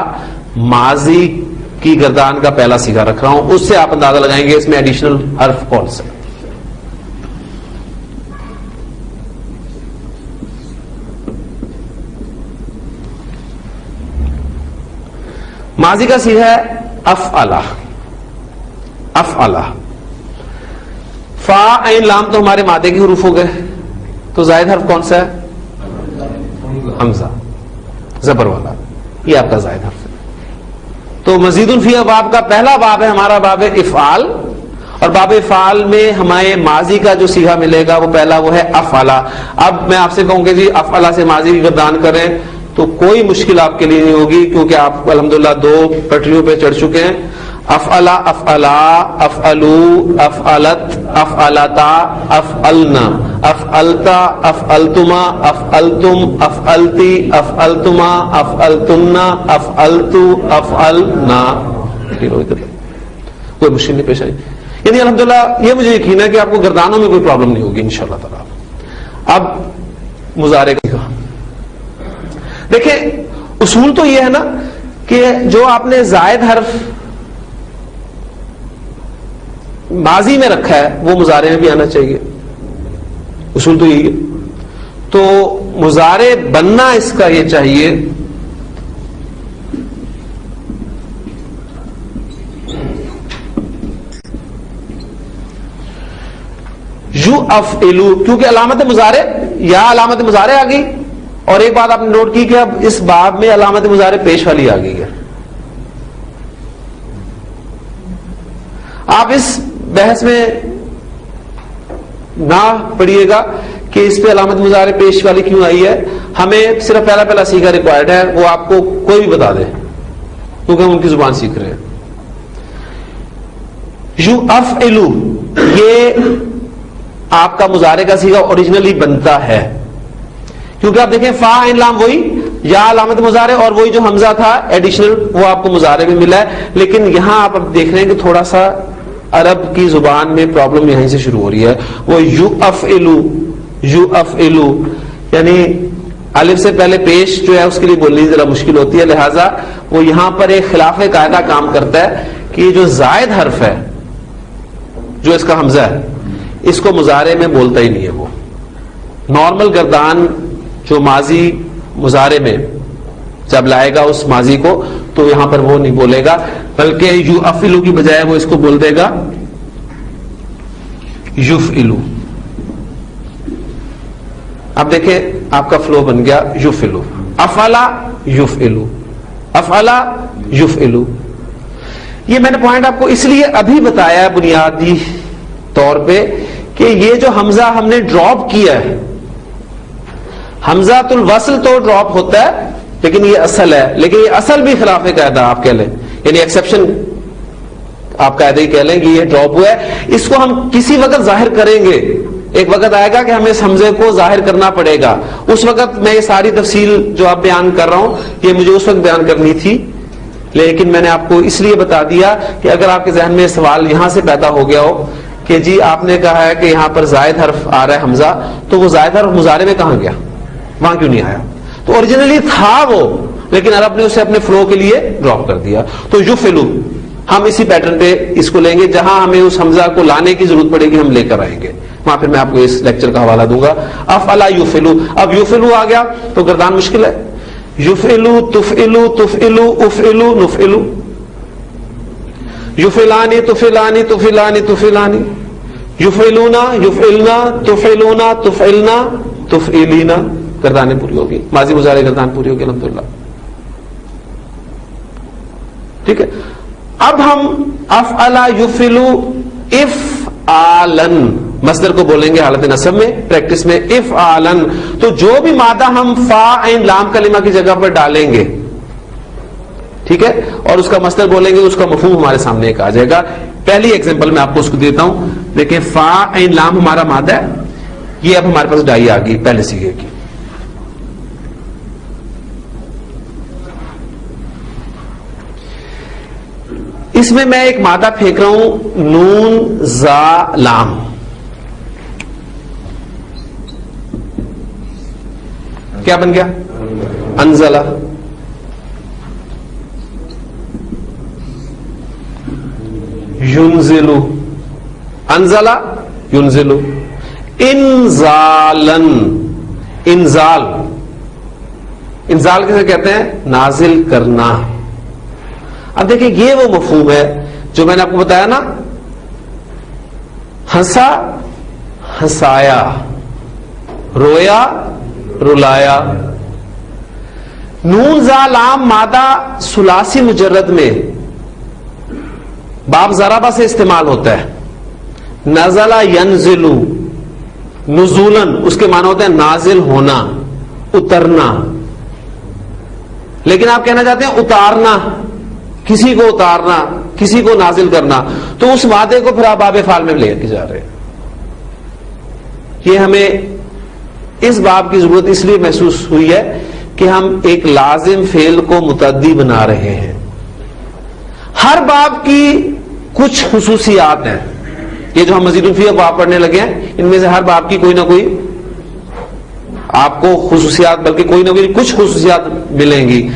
ماضی کی گردان کا پہلا صیغہ رکھ رہا ہوں, اس سے آپ اندازہ لگائیں گے اس میں ایڈیشنل حرف کون سے. ماضی کا صیغہ ہے افعلا. افعلا, فا عین لام تو ہمارے مادے کے حروف ہو گئے, تو زائد حرف کون سا ہے؟ حمزہ, زبر والا, یہ آپ کا زائد حرف ہے. تو مزید الفی باب کا پہلا باب ہے ہمارا باب افعال, اور باب افعال میں ہمیں ماضی کا جو صیغہ ملے گا وہ پہلا وہ ہے افعلا. اب میں آپ سے کہوں گا جی افعلا سے ماضی کی گردان کریں تو کوئی مشکل آپ کے لیے نہیں ہوگی, کیونکہ آپ الحمدللہ 2 پٹریوں پہ چڑھ چکے ہیں. افعلا, افعلا, افعلو, افعلت, افعلتا, افعلنا, افعلتا, افعلتما, افعلتم, افعلتی, افعلتما, افعلتنا, افعلتو, افعلنا. کوئی مشکل نہیں پیش آئی. یعنی الحمدللہ یہ مجھے یقین ہے کہ آپ کو گردانوں میں کوئی پرابلم نہیں ہوگی انشاءاللہ تعالی. اب مضارع کا دیکھیں, اصول تو یہ ہے نا کہ جو آپ نے زائد حرف ماضی میں رکھا ہے وہ مضارع میں بھی آنا چاہیے، اصول تو یہی ہے. تو مضارع بننا اس کا یہ چاہیے یفعلو، کیونکہ علامت مضارع یا علامت مضارع آ گئی. اور ایک بات آپ نے نوٹ کی کہ اب اس باب میں علامت مضارع پیش والی آ گئی ہے. آپ اس بحث میں نہ پڑھیے گا کہ اس پہ علامت مضارع پیش والی کیوں آئی ہے. ہمیں صرف پہلا سیکھا ریکوائرڈ ہے، وہ آپ کو کوئی بھی بتا دے کیونکہ ہم ان کی زبان سیکھ رہے ہیں. یفعلو یہ آپ کا مضارع کا صیغہ اوریجنلی بنتا ہے، کیونکہ آپ دیکھیں فا عین لام وہی یا علامت مضارع، اور وہی جو حمزہ تھا ایڈیشنل وہ آپ کو مضارع میں ملا ہے. لیکن یہاں آپ اب دیکھ رہے ہیں کہ تھوڑا سا عرب کی زبان میں پرابلم یہیں سے شروع ہو رہی ہے. وہ یفعلو یعنی الف سے پہلے پیش جو ہے اس کے لیے بولنی ذرا مشکل ہوتی ہے، لہذا وہ یہاں پر ایک خلاف قاعدہ کام کرتا ہے کہ یہ جو زائد حرف ہے جو اس کا حمزہ ہے اس کو مضارع میں بولتا ہی نہیں ہے. وہ نارمل گردان جو ماضی مضارع میں جب لائے گا اس ماضی کو تو یہاں پر وہ نہیں بولے گا، بلکہ یفعلو کی بجائے وہ اس کو بول دے گا یفعلو. اب دیکھیں آپ کا فلو بن گیا یفعلو، افعلا یفعلو، افعلا یفعلو. یہ میں نے پوائنٹ آپ کو اس لیے ابھی بتایا بنیادی طور پہ کہ یہ جو حمزہ ہم نے ڈراپ کیا ہے، حمزۃ الوصل تو ڈراپ ہوتا ہے لیکن یہ اصل ہے، لیکن یہ اصل بھی خلاف قاعدہ آپ کہہ لیں، یعنی ایکسیپشن آپ قاعدہ ہی کہہ لیں کہ یہ ڈراپ ہوا ہے. اس کو ہم کسی وقت ظاہر کریں گے، ایک وقت آئے گا کہ ہمیں اس حمزے کو ظاہر کرنا پڑے گا. اس وقت میں یہ ساری تفصیل جو آپ بیان کر رہا ہوں یہ مجھے اس وقت بیان کرنی تھی، لیکن میں نے آپ کو اس لیے بتا دیا کہ اگر آپ کے ذہن میں سوال یہاں سے پیدا ہو گیا ہو کہ جی آپ نے کہا ہے کہ یہاں پر زائد حرف آ رہا ہے حمزہ، تو وہ زائد حرف مضارع میں کہاں گیا، وہاں کیوں نہیں آیا؟ تو اوریجنلی تھا وہ، لیکن عرب نے اسے اپنے فلو کے لیے ڈراپ کر دیا. تو یفعلو ہم اسی پیٹرن پہ اس کو لیں گے، جہاں ہمیں اس حمزہ کو لانے کی ضرورت پڑے گی ہم لے کر آئیں گے، وہاں پھر میں آپ کو اس لیکچر کا حوالہ دوں گا. افعلا یفعلو، اب یفعلو آ گیا تو گردان مشکل ہے. یفعلو تفعلو تفعلو افعلو نفعلو، یفعلانی تفعلانی تفعلانی تفعلانی، یفعلونا یفعلنا تفعلونا تفعلنا تفعلینا. گردانیں پوری ہوگی، ماضی مضارع گردان پوری ہوگی الحمدللہ. ٹھیک ہے. اب ہم افعلا یفعلو افعالن مصدر کو بولیں گے حالت نصب میں، پریکٹس میں افعالن. تو جو بھی مادہ ہم فا عین لام کلمہ کی جگہ پر ڈالیں گے، ٹھیک ہے، اور اس کا مصدر بولیں گے، اس کا مفہوم ہمارے سامنے ایک آ جائے گا. پہلی ایگزامپل میں آپ کو اس کو دیتا ہوں. دیکھیں فا عین لام ہمارا مادہ ہے، یہ اب ہمارے پاس ڈائی آ گئی پہلے سیگے کی. اس میں میں ایک مادہ پھینک رہا ہوں نون زا لام. کیا بن گیا؟ انزلہ. ینزلو، انزلہ ینزلو. انزالن، انزال، انزال کسے کہتے ہیں؟ نازل کرنا. اب دیکھیں یہ وہ مفہوم ہے جو میں نے آپ کو بتایا نا، ہنسا ہنسایا، رویا رلایا. نون زا لام مادہ ثلاثی مجرد میں باب ضربہ سے استعمال ہوتا ہے. نزلہ ینزلو، نزولن اس کے معنی ہوتے ہیں نازل ہونا، اترنا. لیکن آپ کہنا چاہتے ہیں اتارنا، کسی کو اتارنا، کسی کو نازل کرنا، تو اس مادے کو پھر آپ باب فعل میں لے کے جا رہے ہیں. یہ ہمیں اس باب کی ضرورت اس لیے محسوس ہوئی ہے کہ ہم ایک لازم فعل کو متعدی بنا رہے ہیں. ہر باب کی کچھ خصوصیات ہیں، یہ جو ہم مزید الفیہ کو آپ پڑھنے لگے ہیں، ان میں سے ہر باب کی کوئی نہ کوئی آپ کو خصوصیات، بلکہ کوئی نہ کوئی کچھ خصوصیات ملیں گی.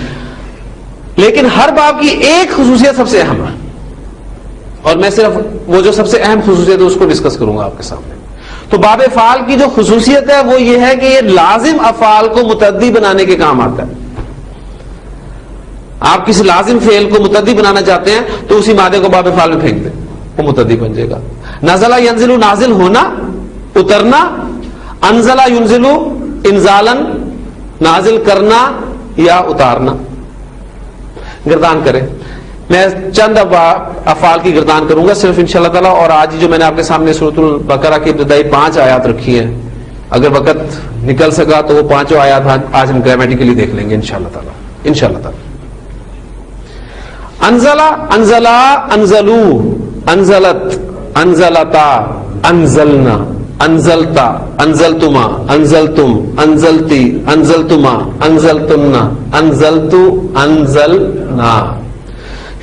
لیکن ہر باب کی ایک خصوصیت سب سے اہم ہے، اور میں صرف وہ جو سب سے اہم خصوصیت ہے اس کو ڈسکس کروں گا آپ کے سامنے. تو باب فعال کی جو خصوصیت ہے وہ یہ ہے کہ یہ لازم افعال کو متعدی بنانے کے کام آتا ہے. آپ کسی لازم فعل کو متعدی بنانا چاہتے ہیں تو اسی مادے کو باب فعال میں پھینک دیں، وہ متعدی بن جائے گا. نزلہ ینزلو نازل ہونا، اترنا. انزلہ ینزلو انزالن نازل کرنا یا اتارنا. گردان کریں. میں چند افعال کی گردان کروں گا صرف انشاءاللہ تعالی. اور آج جو میں نے آپ کے سامنے سورۃ البقرہ کی ابتدائی 5 آیات رکھی ہیں، اگر وقت نکل سکا تو وہ 5 آیات آج ہم گرامیٹیکلی دیکھ لیں گے انشاءاللہ تعالی. انشاءاللہ تعالی. انزلہ، انزلا، انزلو، انزلت، انزلتا، انزلنا، انزلتا، انزلتما، انزلتم، انزلتی، انزلتما، انزلتن، انزلتو، انزلنا.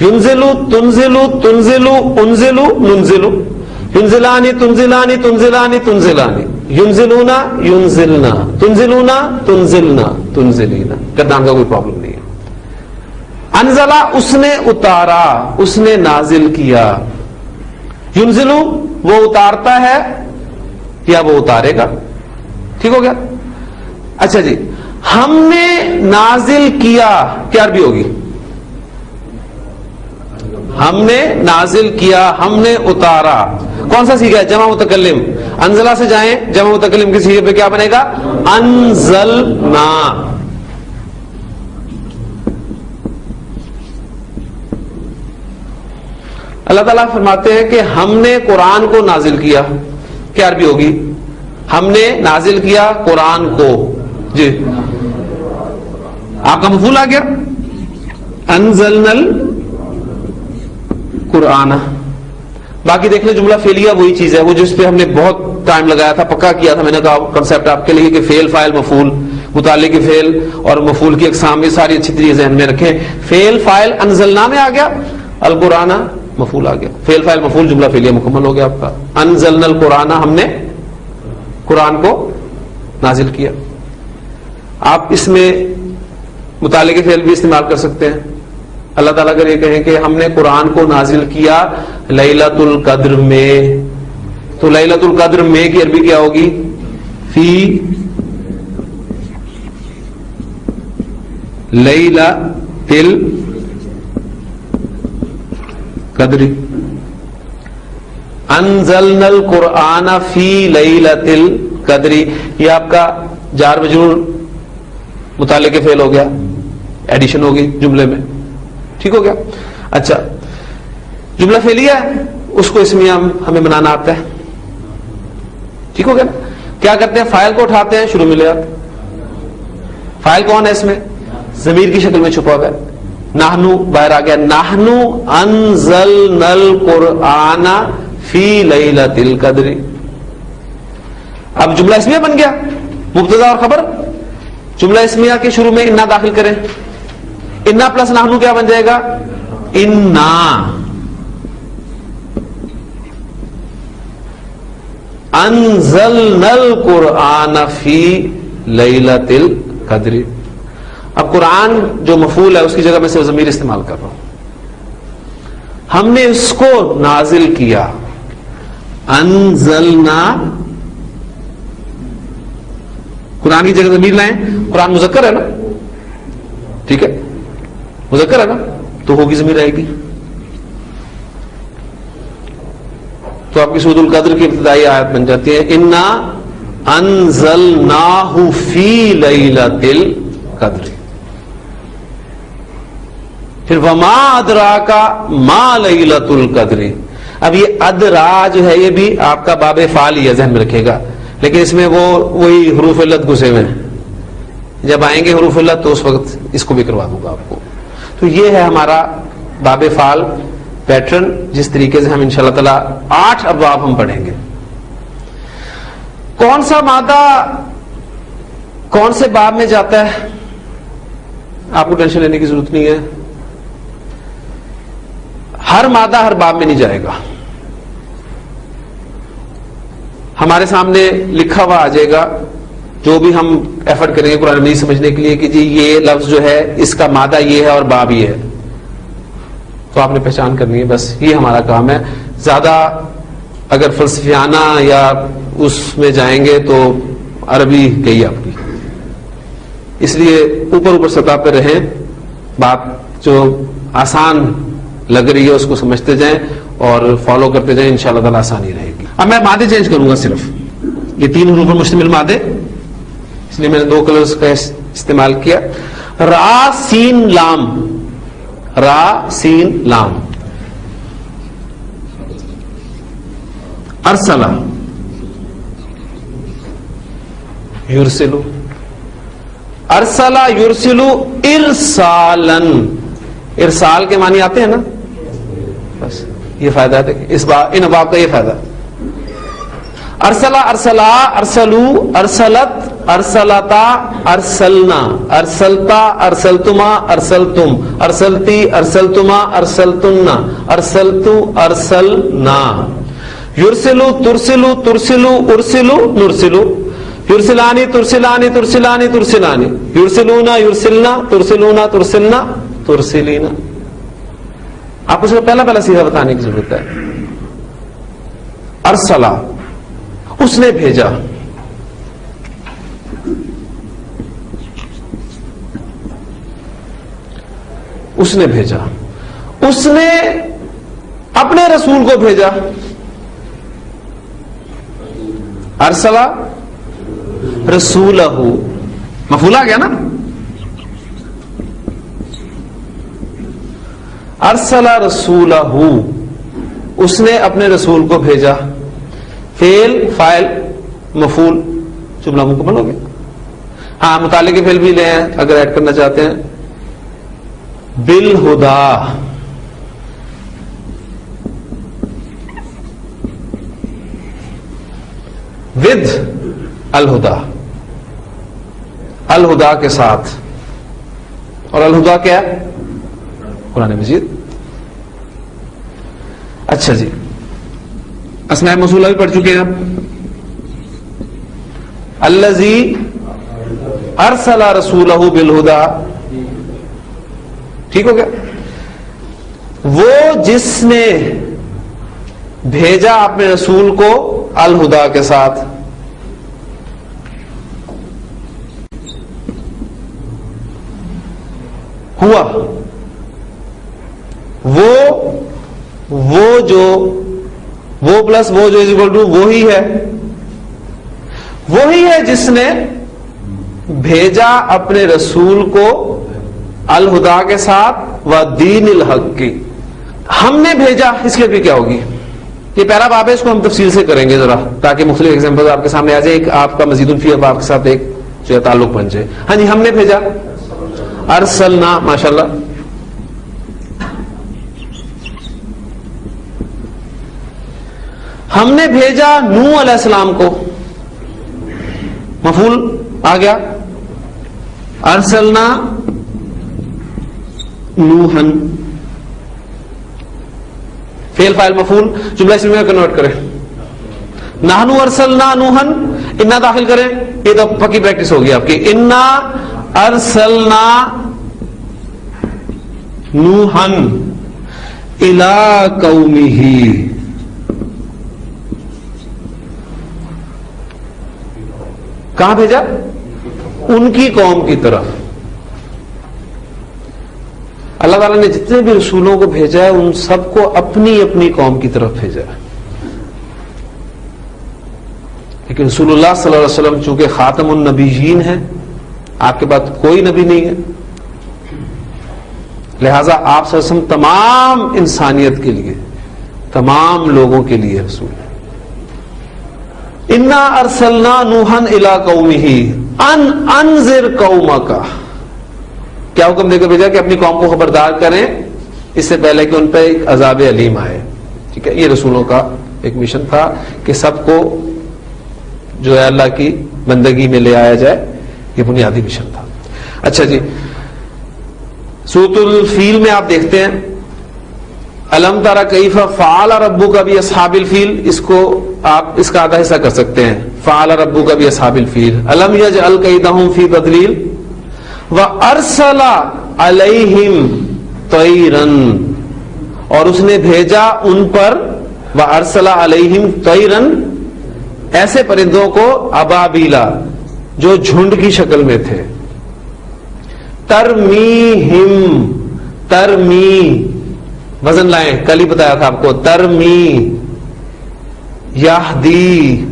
ينزلو، تنزلو، تنزلو، انزلو، ننزلو. ينزلانی، تنزلانی، تنزلانی، تنزلانی. ينزلون، ينزلنا، تنزلون، تنزلنا، تنزلینا. گردان کا کوئی پرابلم نہیں ہے. انزلہ اس نے اتارا، اس نے نازل کیا. ينزلو وہ اتارتا ہے یا وہ اتارے گا. ٹھیک ہو گیا. اچھا جی، ہم نے نازل کیا کیا عربی ہوگی؟ ہم نے نازل کیا، ہم نے اتارا. کون سا سیگا ہے؟ جمع متکلم. انزلہ سے جائیں جمع متکلم کے سیگے پہ کیا بنے گا؟ انزلنا. اللہ تعالیٰ فرماتے ہیں کہ ہم نے قرآن کو نازل کیا. کیا عربی ہوگی؟ ہم نے نازل کیا قرآن کو. جی آپ کا مفعول آ گیا. انزلنا القرآن. باقی دیکھ لیں جملہ فعلیہ وہی چیز ہے، وہ جس پہ ہم نے بہت ٹائم لگایا تھا، پکا کیا تھا. میں نے کہا کنسپٹ آپ کے لیے کہ فعل، فاعل، مفعول، متعلق فعل اور مفعول کی اقسام یہ ساری اچھی طریقے ذہن میں رکھیں. فعل فاعل انزلنا میں آ گیا، القرآن مفعول آ گیا. فعل فاعل مفعول جملہ فعلیہ مکمل ہو گیا آپ کا. انزلنا القرآن ہم نے قرآن کو نازل کیا. آپ اس میں متعلق فعل بھی استعمال کر سکتے ہیں. اللہ تعالیٰ اگر یہ کہیں کہ ہم نے قرآن کو نازل کیا لیلۃ القدر میں، تو لیلۃ القدر میں کی عربی کیا ہوگی؟ فی لیلۃ القدر. انزلنا القرآن فی لیلۃ القدر. یہ آپ کا جار مجرور متعلق فعل ہو گیا، ایڈیشن ہوگی جملے میں. ٹھیک ہو گیا. اچھا، جملہ فعلیہ ہے، اس کو اسمیہ ہمیں بنانا آتا ہے. ٹھیک ہو گیا نا. کیا کرتے ہیں؟ فاعل کو اٹھاتے ہیں، شروع میں لے آتے. فاعل کون ہے اس میں؟ ضمیر کی شکل میں چھپا ہوا ہے. نحنو باہر آ گیا. نحنو انزلنا القرآن فی لیلۃ القدر. اب جملہ اسمیہ بن گیا، مبتدا اور خبر. جملہ اسمیہ کے شروع میں انا داخل کریں. انا پلس نحنو کیا بن جائے گا؟ انا. انزلنا القرآن فی لیلۃ القدر. اب قرآن جو مفعول ہے اس کی جگہ میں سے ضمیر استعمال کر رہا ہوں. ہم نے اس کو نازل کیا. انزلنا، قرآن کی جگہ ضمیر لائیں. قرآن مذکر ہے نا، ٹھیک ہے، مذکر ہے نا، تو ہوگی ضمیر آئے گی. تو آپ کی سورۃ القدر کی ابتدائی آیت بن جاتی ہے انا انزلناہ فی لیلۃ القدر. پھر وما ادراک ما لیلۃ القدر. اب یہ ادرا جو ہے یہ بھی آپ کا باب فعال ہی ہے، ذہن میں رکھے گا، لیکن اس میں وہی حروف علت گھسے ہوئے ہیں. جب آئیں گے حروف علت تو اس وقت اس کو بھی کروا دوں گا آپ کو. تو یہ ہے ہمارا باب فعال پیٹرن، جس طریقے سے ہم انشاءاللہ تعالی 8 ابواب ہم پڑھیں گے. کون سا مادہ کون سے باب میں جاتا ہے آپ کو ٹینشن لینے کی ضرورت نہیں ہے. ہر مادہ ہر باب میں نہیں جائے گا. ہمارے سامنے لکھا ہوا آ جائے گا جو بھی ہم ایفرٹ کریں گے قرآن مجید سمجھنے کے لیے کہ جی یہ لفظ جو ہے اس کا مادہ یہ ہے اور باب یہ ہے، تو آپ نے پہچان کرنی ہے، بس یہ ہمارا کام ہے. زیادہ اگر فلسفیانہ یا اس میں جائیں گے تو عربی گئی آپ کی. اس لیے اوپر سطح پہ رہیں، بات جو آسان لگ رہی ہے اس کو سمجھتے جائیں اور فالو کرتے جائیں، انشاءاللہ تعالی آسانی رہے گی. اب میں مادے چینج کروں گا، صرف یہ 3 حروف پر مشتمل مادے، اس لیے میں نے 2 کلرز کا استعمال کیا. را سین لام، را سین لام. Ursula یرسلو، Ursula یرسلو ارسالن. ارسال کے معنی آتے ہیں نا، بس یہ فائدہ ہے ان ابواب کا، یہ فائدہ. ارسلہ ارسلا ارسلو ارسلت ارسلتا ارسلنا ارسلتا ارسلتما ارسلتم ارسلتی ارسلتما ارسلتن ارسلتو ارسلنا. یرسلو ترسلو ترسلو ارسلو نرسلو. یرسلانی ترسلانی ترسلانی ترسلانی. یرسلونا یرسلنا ترسلونا ترسلنا ترسلینا. آپ کو پہلا سیدھا بتانے کی ضرورت ہے. ارسلہ اس نے بھیجا، اس نے بھیجا، اس نے اپنے رسول کو بھیجا. ارسلہ رسولہ، مفعول آ گیا نا. ارسلہ رسولہ، اس نے اپنے رسول کو بھیجا. فعل فاعل مفعول، جملہ مکمل ہو گیا. ہاں متعلق فعل بھی لیں اگر ایڈ کرنا چاہتے ہیں. بالہدا، ود الہدا، الہدا کے ساتھ. اور الہدا کیا ہے؟ قرآن مجید. اچھا جی، اسماء موصولہ بھی پڑھ چکے ہیں آپ. الذی ارسل رسولہ بالہدا، ٹھیک ہو گیا. وہ جس نے بھیجا اپنے رسول کو الہدا کے ساتھ. ہوا، وہ جو وہ پلس وہ جو از اکول ٹو وہی ہے، وہی ہے جس نے بھیجا اپنے رسول کو الہدا کے ساتھ و دین الحق کی. ہم نے بھیجا، اس کے بھی کیا ہوگی؟ یہ پہلا باب ہے، اس کو ہم تفصیل سے کریں گے ذرا تاکہ مختلف ایگزامپل آپ کے سامنے آ جائے. ایک آپ کا مزید الفی اب آپ کے ساتھ ایک جو ہے تعلق بن جائے. ہاں جی، ہم نے بھیجا. ارسلنا، ماشاءاللہ. ہم نے بھیجا نوح علیہ السلام کو، مفعول آ گیا. ارسلنا نوحن، فعل فاعل مفعول، جملہ اسم میں کنورٹ کریں. نحنو ارسلنا نوحن، انا داخل کریں، یہ تو پکی پریکٹس ہوگی آپ کی. انا ارسلنا نوحن الی قومہ، کہاں بھیجا؟ ان کی قوم کی طرف. اللہ تعالیٰ نے جتنے بھی رسولوں کو بھیجا ہے ان سب کو اپنی اپنی قوم کی طرف بھیجا ہے. لیکن رسول اللہ صلی اللہ علیہ وسلم چونکہ خاتم النبیین ہیں، آپ کے بعد کوئی نبی نہیں ہے، لہذا آپ صلی اللہ علیہ وسلم تمام انسانیت کے لیے، تمام لوگوں کے لیے رسول ہے. انا ارسلنا نوحا الی قومہ ان انذر قومک، کیا حکم دے کر بھیجا کہ اپنی قوم کو خبردار کریں اس سے پہلے کہ ان پہ ایک عذاب علیم آئے. ٹھیک ہے، یہ رسولوں کا ایک مشن تھا کہ سب کو جو ہے اللہ کی بندگی میں لے آیا جائے، یہ بنیادی مشن تھا. اچھا جی، سورۃ الفیل میں آپ دیکھتے ہیں الم ترى کیف فعل ربک باصحاب الفیل، اس کو آپ اس کا آدھا حصہ کر سکتے ہیں، فعل ربک باصحاب الفیل، الم یجعل کیدہم فی تضلیل، وارسل علیہم طیرا، اور اس نے بھیجا ان پر، وارسل علیہم طیرا، ایسے پرندوں کو، ابابیلا، جو جھنڈ کی شکل میں تھے، ترمیہم، ترمی، وزن لائیں، کل ہی بتایا تھا آپ کو، ترمی، یہدی،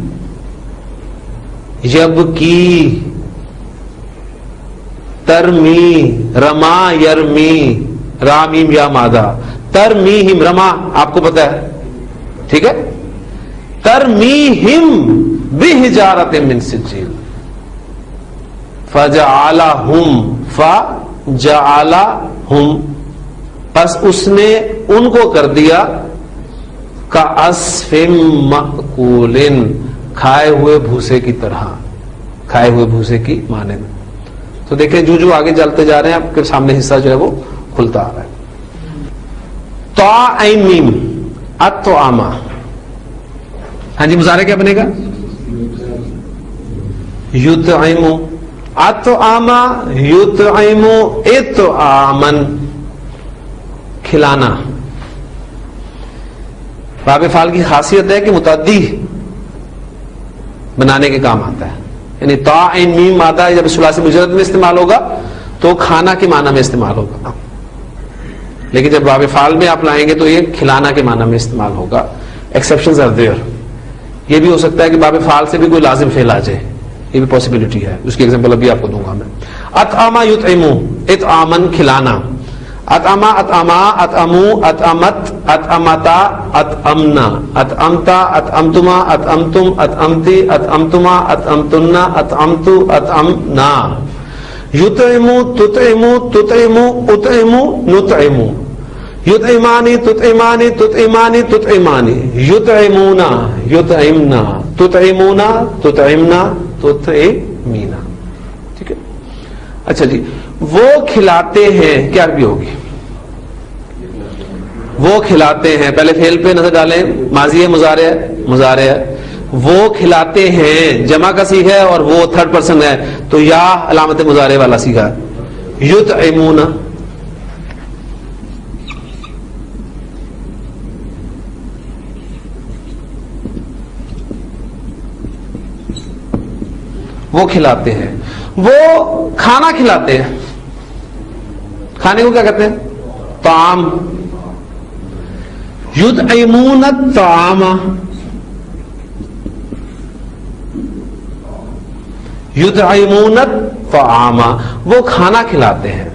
یبکی، ترمی، رما یرمی، رامیم یا مادہ، ترمیہم، رما آپ کو پتا ہے، ٹھیک ہے، ترمیہم بحجارۃ من سجیل، فجعلہم، فجعلہم، پس اس نے ان کو کر دیا کعصف مأکول، کھائے ہوئے بھوسے کی طرح، کھائے ہوئے بھوسے کی مانند۔ تو دیکھیں جو آگے چلتے جا رہے ہیں آپ کے سامنے حصہ جو ہے وہ کھلتا آ رہا ہے۔ طا عین میم، اطعما، ہاں جی مضارع کیا بنے گا؟ یطعم، اطعما یطعم اطعاما، کھلانا۔ باب فعل کی خاصیت ہے کہ متعدی بنانے کے کام آتا ہے، یعنی طا عین میم مادہ جب ثلاثی مجرد میں استعمال ہوگا تو کھانا کے معنی میں استعمال ہوگا، لیکن جب باب فعل میں آپ لائیں گے تو یہ کھلانا کے معنی میں استعمال ہوگا۔ ایکسیپشنز آر دیئر، یہ بھی ہو سکتا ہے کہ باب فعل سے بھی کوئی لازم فعل آ جائے، یہ بھی پاسبلٹی ہے، اس کی ایگزامپل ابھی آپ کو دوں گا میں۔ اطعما یطعمو، اطعامن، کھلانا، اطعما، اطعما، اطعمو، اطعمت، اطعمتا، اطعمنا، اطعمتا، اطعمتما، اطعمتم، اطعمتی، اطعمتما، اطعمتنا، اطعمتو، اطعمنا، یطعمو، تطعمو، تطعمو، اطعمو، نطعمو، یطعمانی، تطعمانی، تطعمانی، تطعمانی، یطعمونا، یطعمنا، تطعمونا، تطعمنا، تطعمینا، ٹھیک ہے۔ اچھا جی، وہ کھلاتے ہیں، کیا عربی ہوگی؟ وہ کھلاتے ہیں، پہلے فعل پہ نظر ڈالیں، ماضی ہے، مضارع ہے، مضارع ہے، وہ کھلاتے ہیں، جمع کا صیغہ ہے اور وہ تھرڈ پرسن ہے تو یا علامت مضارع والا صیغہ، یطعمون، وہ کھلاتے ہیں، وہ کھانا کھلاتے ہیں، کھانے کو کیا کہتے ہیں؟ طعام، یطعمون الطعام، یطعمون الطعام، وہ کھانا کھلاتے ہیں۔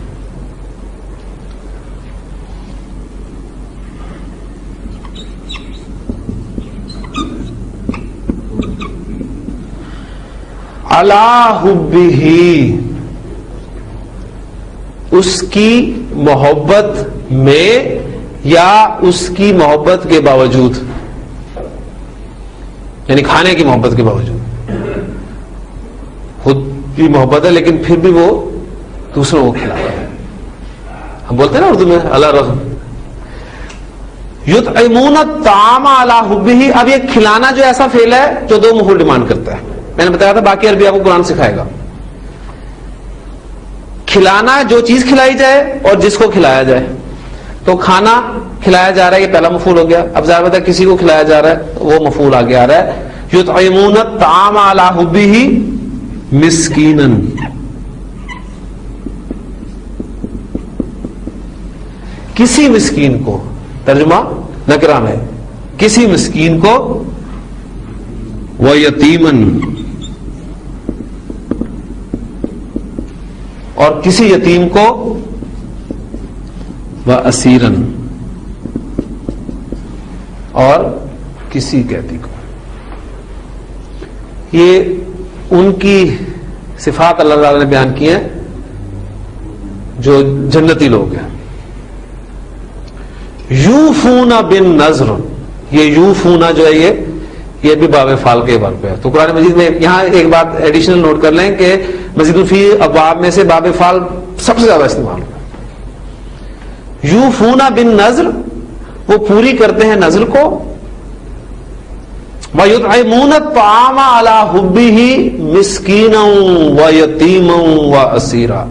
علی حبہ، اس کی محبت میں یا اس کی محبت کے باوجود، یعنی کھانے کی محبت کے باوجود، خود بھی محبت ہے لیکن پھر بھی وہ دوسروں کو کھلاتا ہے، ہم بولتے ہیں نا اردو میں علی رغم۔ یطعمون الطعام علی حبہ، اب یہ کھلانا جو ایسا فعل ہے جو دو مفعول ڈیمانڈ کرتا ہے، میں نے بتایا تھا باقی عربی آپ کو قرآن سکھائے گا۔ کھلانا جو چیز کھلائی جائے اور جس کو کھلایا جائے، تو کھانا کھلایا جا رہا ہے، یہ پہلا مفعول ہو گیا، اب ظاہر ہے کسی کو کھلایا جا رہا ہے وہ مفعول آگے آ رہا ہے، یطعمون الطعام علی حبہ مسکینا، کسی مسکین کو، ترجمہ نکرہ میں، کسی مسکین کو، و یتیمن، اور کسی یتیم کو، و اسیرن، اور کسی قیدی کو۔ یہ ان کی صفات اللہ تعالی نے بیان کی ہیں جو جنتی لوگ ہیں۔ یوفون بالنذر، یہ یوفون جو ہے یہ بھی باب فعل کے باب پہ ہے، تو قرآن مجید میں یہاں ایک بات ایڈیشنل نوٹ کر لیں کہ مزید فی ابواب میں سے باب فعل سب سے زیادہ استعمال ہوگا۔ یوفون بالنذر، وہ پوری کرتے ہیں نظر کو. وَيُطْعِمُونَ الطَّعَامَ عَلَى حُبِّهِ مِسْكِينًا وَيَتِيمًا وَأَسِيرًا.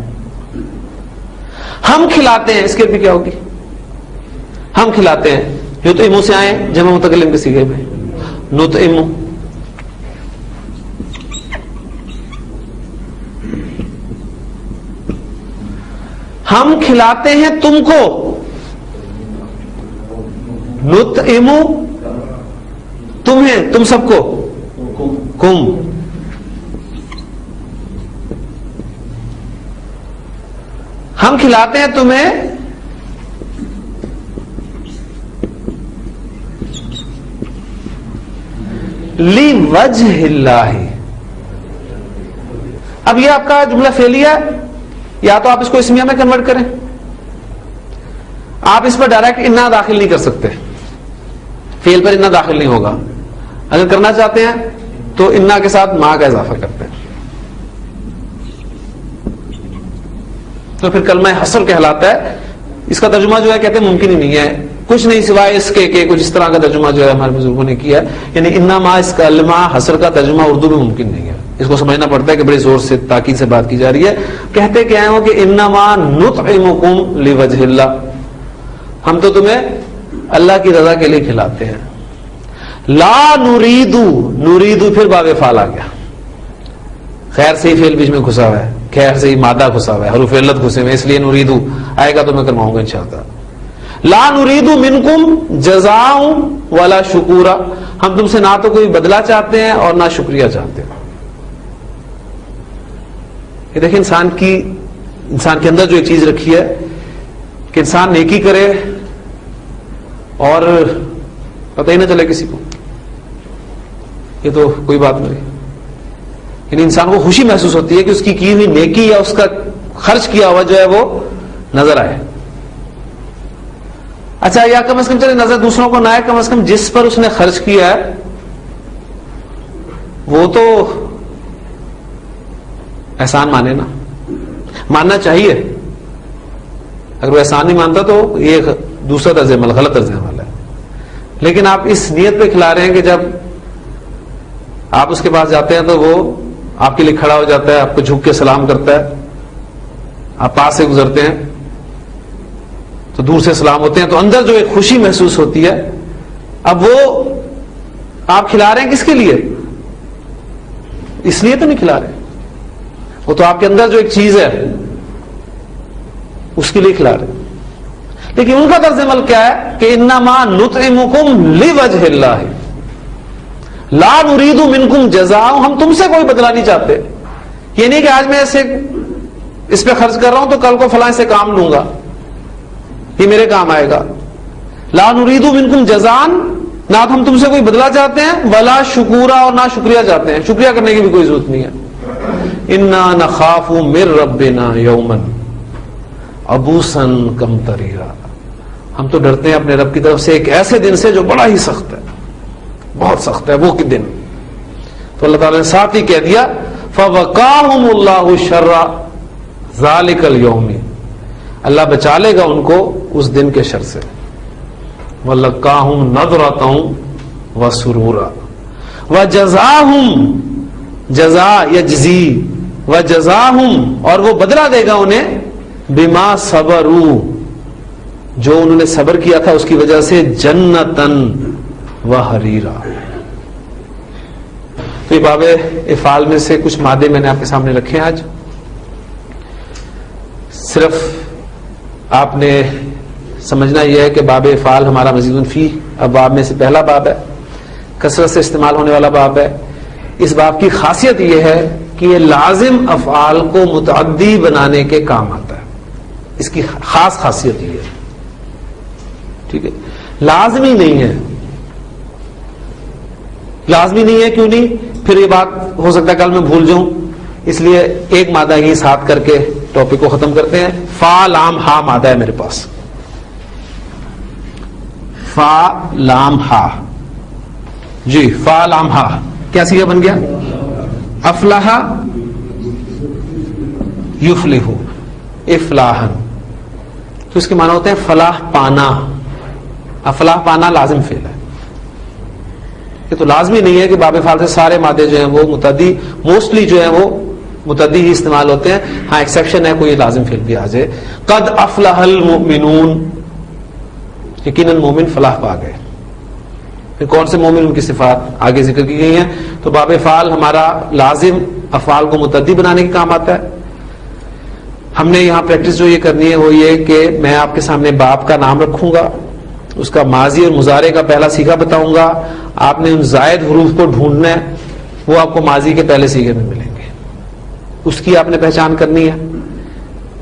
ہم کھلاتے ہیں. اس کے بھی کیا ہوگی؟ ہم کھلاتے ہیں. یطعمو سے آئے جمع متکلم کے صیغے میں. نطعمو ہم کھلاتے ہیں تم کو. نطعمو تمہیں, تم سب کو. کم ہم کھلاتے ہیں تمہیں لِوَجْهِ اللَّهِ. اب یہ آپ کا جملہ فعلیہ ہے, یا تو آپ اس کو اسمیہ میں کنورٹ کریں. آپ اس پر ڈائریکٹ انا داخل نہیں کر سکتے, فعل پر انا داخل نہیں ہوگا. اگر کرنا چاہتے ہیں تو انا کے ساتھ ما کا اضافہ کرتے ہیں, تو پھر کلمہ حصر کہلاتا ہے. اس کا ترجمہ جو ہے کہتے ہیں ممکن ہی نہیں ہے, کچھ نہیں سوائے اس کے کہ کچھ اس طرح کا ترجمہ جو ہے ہمارے بزرگوں نے کیا ہے. یعنی انما اس کلمہ حصر کا ترجمہ اردو میں ممکن نہیں ہے. اس کو سمجھنا پڑتا ہے کہ بڑے زور سے تاکید سے بات کی جا رہی ہے. کہتے کیا ہیں وہ کہ انما نطعمکم لوجہ اللہ, ہم تو تمہیں اللہ کی رضا کے لیے کھلاتے ہیں. لا نریدو, نریدو پھر باب فعل آ گیا. خیر سے ہی فعل بیچ میں گھسا ہوا ہے, خیر سے ہی مادہ گھسا ہوا ہے, حروف علت گھسے ہوئے, اس لیے نریدو آئے گا تو میں کرواؤں گا انشاءاللہ. لا نریدو منکم جزاء ولا شکورا, ہم تم سے نہ تو کوئی بدلہ چاہتے ہیں اور نہ شکریہ چاہتے ہیں. یہ دیکھیں انسان کے اندر جو ایک چیز رکھی ہے کہ انسان نیکی کرے اور پتہ ہی نہ چلے کسی کو, یہ تو کوئی بات نہیں. یعنی انسان کو خوشی محسوس ہوتی ہے کہ اس کی ہوئی نیکی یا اس کا خرچ کیا ہوا جو ہے وہ نظر آئے. اچھا, یا کم از کم چلے نظر دوسروں کو نہ آئے, کم از کم جس پر اس نے خرچ کیا ہے وہ تو احسان مانے نا, ماننا چاہیے. اگر وہ احسان نہیں مانتا تو یہ دوسرا طرز عمل, غلط طرز عمل ہے. لیکن آپ اس نیت پہ کھلا رہے ہیں کہ جب آپ اس کے پاس جاتے ہیں تو وہ آپ کے لیے کھڑا ہو جاتا ہے, آپ کو جھک کے سلام کرتا ہے, آپ پاس سے گزرتے ہیں تو دور سے سلام ہوتے ہیں, تو اندر جو ایک خوشی محسوس ہوتی ہے, اب وہ آپ کھلا رہے ہیں کس کے لیے؟ اس لیے تو نہیں کھلا رہے, وہ تو آپ کے اندر جو ایک چیز ہے اس کے لیے کھلا رہے. لیکن ان کا طرز عمل کیا ہے کہ انما نطعمکم لوجہ اللہ لا نرید منکم جزاء, ہم تم سے کوئی بدلہ نہیں چاہتے. یہ نہیں کہ آج میں اس پہ خرچ کر رہا ہوں تو کل کو فلاں سے کام لوں گا, یہ میرے کام آئے گا. لا نرید منکم جزاء, نہ ہم تم سے کوئی بدلہ چاہتے ہیں, ولا شکورا, اور نہ شکریہ چاہتے ہیں. شکریہ کرنے کی بھی کوئی ضرورت نہیں ہے. انا نخاف من ربنا یوما عبوسا قمطريرا, ہم تو ڈرتے ہیں اپنے رب کی طرف سے ایک ایسے دن سے جو بڑا ہی سخت ہے, بہت سخت ہے وہ دن. تو اللہ تعالیٰ نے ساتھ ہی کہہ دیا فَوَقَاهُمُ اللَّهُ شَرَّ ذَلِكَ الْيَوْمِ, اللہ بچا لے گا ان کو اس دن کے شر سے. وَلَقَّاهُمْ نَضْرَةً وَسُرُورًا وَجَزَاهُمْ, جزا یجزی, وَجَزَاهُمْ, اور وہ بدلہ دے گا انہیں بِمَا صَبَرُوا, جو انہوں نے صبر کیا تھا اس کی وجہ سے, جنتاً وحریرا. تو یہ باب افعال میں سے کچھ مادے میں نے آپ کے سامنے رکھے ہیں. آج صرف آپ نے سمجھنا یہ ہے کہ باب افعال ہمارا مزید فی ابواب میں سے پہلا باب ہے, کثرت سے استعمال ہونے والا باب ہے. اس باب کی خاصیت یہ ہے کہ یہ لازم افعال کو متعدی بنانے کے کام آتا ہے. اس کی خاص خاصیت یہ ہے, ٹھیک ہے. لازمی نہیں ہے, لازمی نہیں ہے. کیوں نہیں؟ پھر یہ بات ہو سکتا ہے کل میں بھول جاؤں, اس لیے ایک مادہ ہی ساتھ کر کے ٹاپک کو ختم کرتے ہیں. فا لام ہا مادہ ہے میرے پاس, فا لام ہا, جی فا لام ہا کیا سیغہ بن گیا؟ افلاح یفلح افلاحن. تو اس کے معنی ہوتے ہیں فلاح پانا, فلاح پانا لازم فعل ہے. یہ تو لازمی نہیں ہے کہ باب فعل سے سارے مادے جو ہیں وہ متعدی موسٹلی جو ہیں وہ متعدی ہی استعمال ہوتے ہیں. ہاں ایکسیپشن ہے کوئی لازم فعل بھی آ جائے. قد افلح المؤمنون, یقیناً مومن فلاح پا گئے. پھر کون سے مومن, ان کی صفات آگے ذکر کی گئی ہیں. تو باب فعل ہمارا لازم افعال کو متعدی بنانے کے کام آتا ہے. ہم نے یہاں پریکٹس جو یہ کرنی ہے وہ یہ کہ میں آپ کے سامنے باب کا نام رکھوں گا, اس کا ماضی اور مضارع کا پہلا صیغہ بتاؤں گا. آپ نے ان زائد حروف کو ڈھونڈنا ہے, وہ آپ کو ماضی کے پہلے صیغے میں ملیں گے, اس کی آپ نے پہچان کرنی ہے.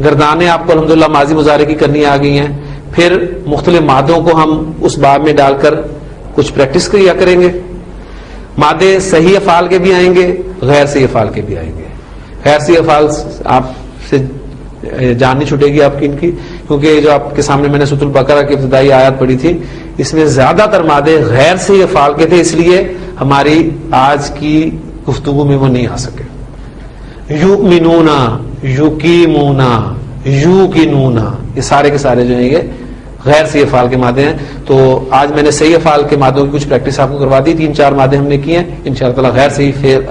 گردانیں آپ کو الحمدللہ ماضی مضارع کی کرنی آ گئی ہیں. پھر مختلف مادوں کو ہم اس باب میں ڈال کر کچھ پریکٹس کیا کریں گے. مادے صحیح افعال کے بھی آئیں گے, غیر صحیح افعال کے بھی آئیں گے. غیر صحیح افعال آپ سے جان نہیں چھٹے گی آپ کی ان کی, کیونکہ جو آپ کے سامنے میں نے سورۃ البقرہ کی ابتدائی آیات پڑھی تھی اس میں زیادہ تر مادے غیر صحیح افعال کے تھے, اس لیے ہماری آج کی گفتگو میں وہ نہیں آ سکے. یؤمنون, یقیمون, یوقنون, یہ سارے کے سارے جو ہیں یہ غیر صحیح افعال کے مادے ہیں. تو آج میں نے صحیح افعال کے مادوں کی کچھ پریکٹس آپ کو کروا دی. 3-4 مادے ہم نے کیے ہیں. انشاءاللہ تعالی غیر صحیح فعل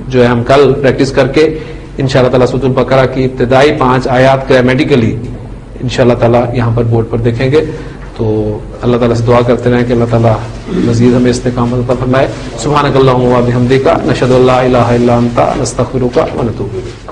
جو ہے ہم کل پریکٹس کر کے انشاءاللہ تعالی سورۃ البقرہ کی ابتدائی 5 آیات گرامیٹیکلی انشاءاللہ تعالی یہاں پر بورڈ پر دیکھیں گے. تو اللہ تعالیٰ سے دعا کرتے رہیں کہ اللہ تعالیٰ مزید ہمیں استقامت عطا فرمائے. سبحانک اللہم و بحمدک, نشہد ان لا الہ الا انت, نستغفرک و نتوب الیک.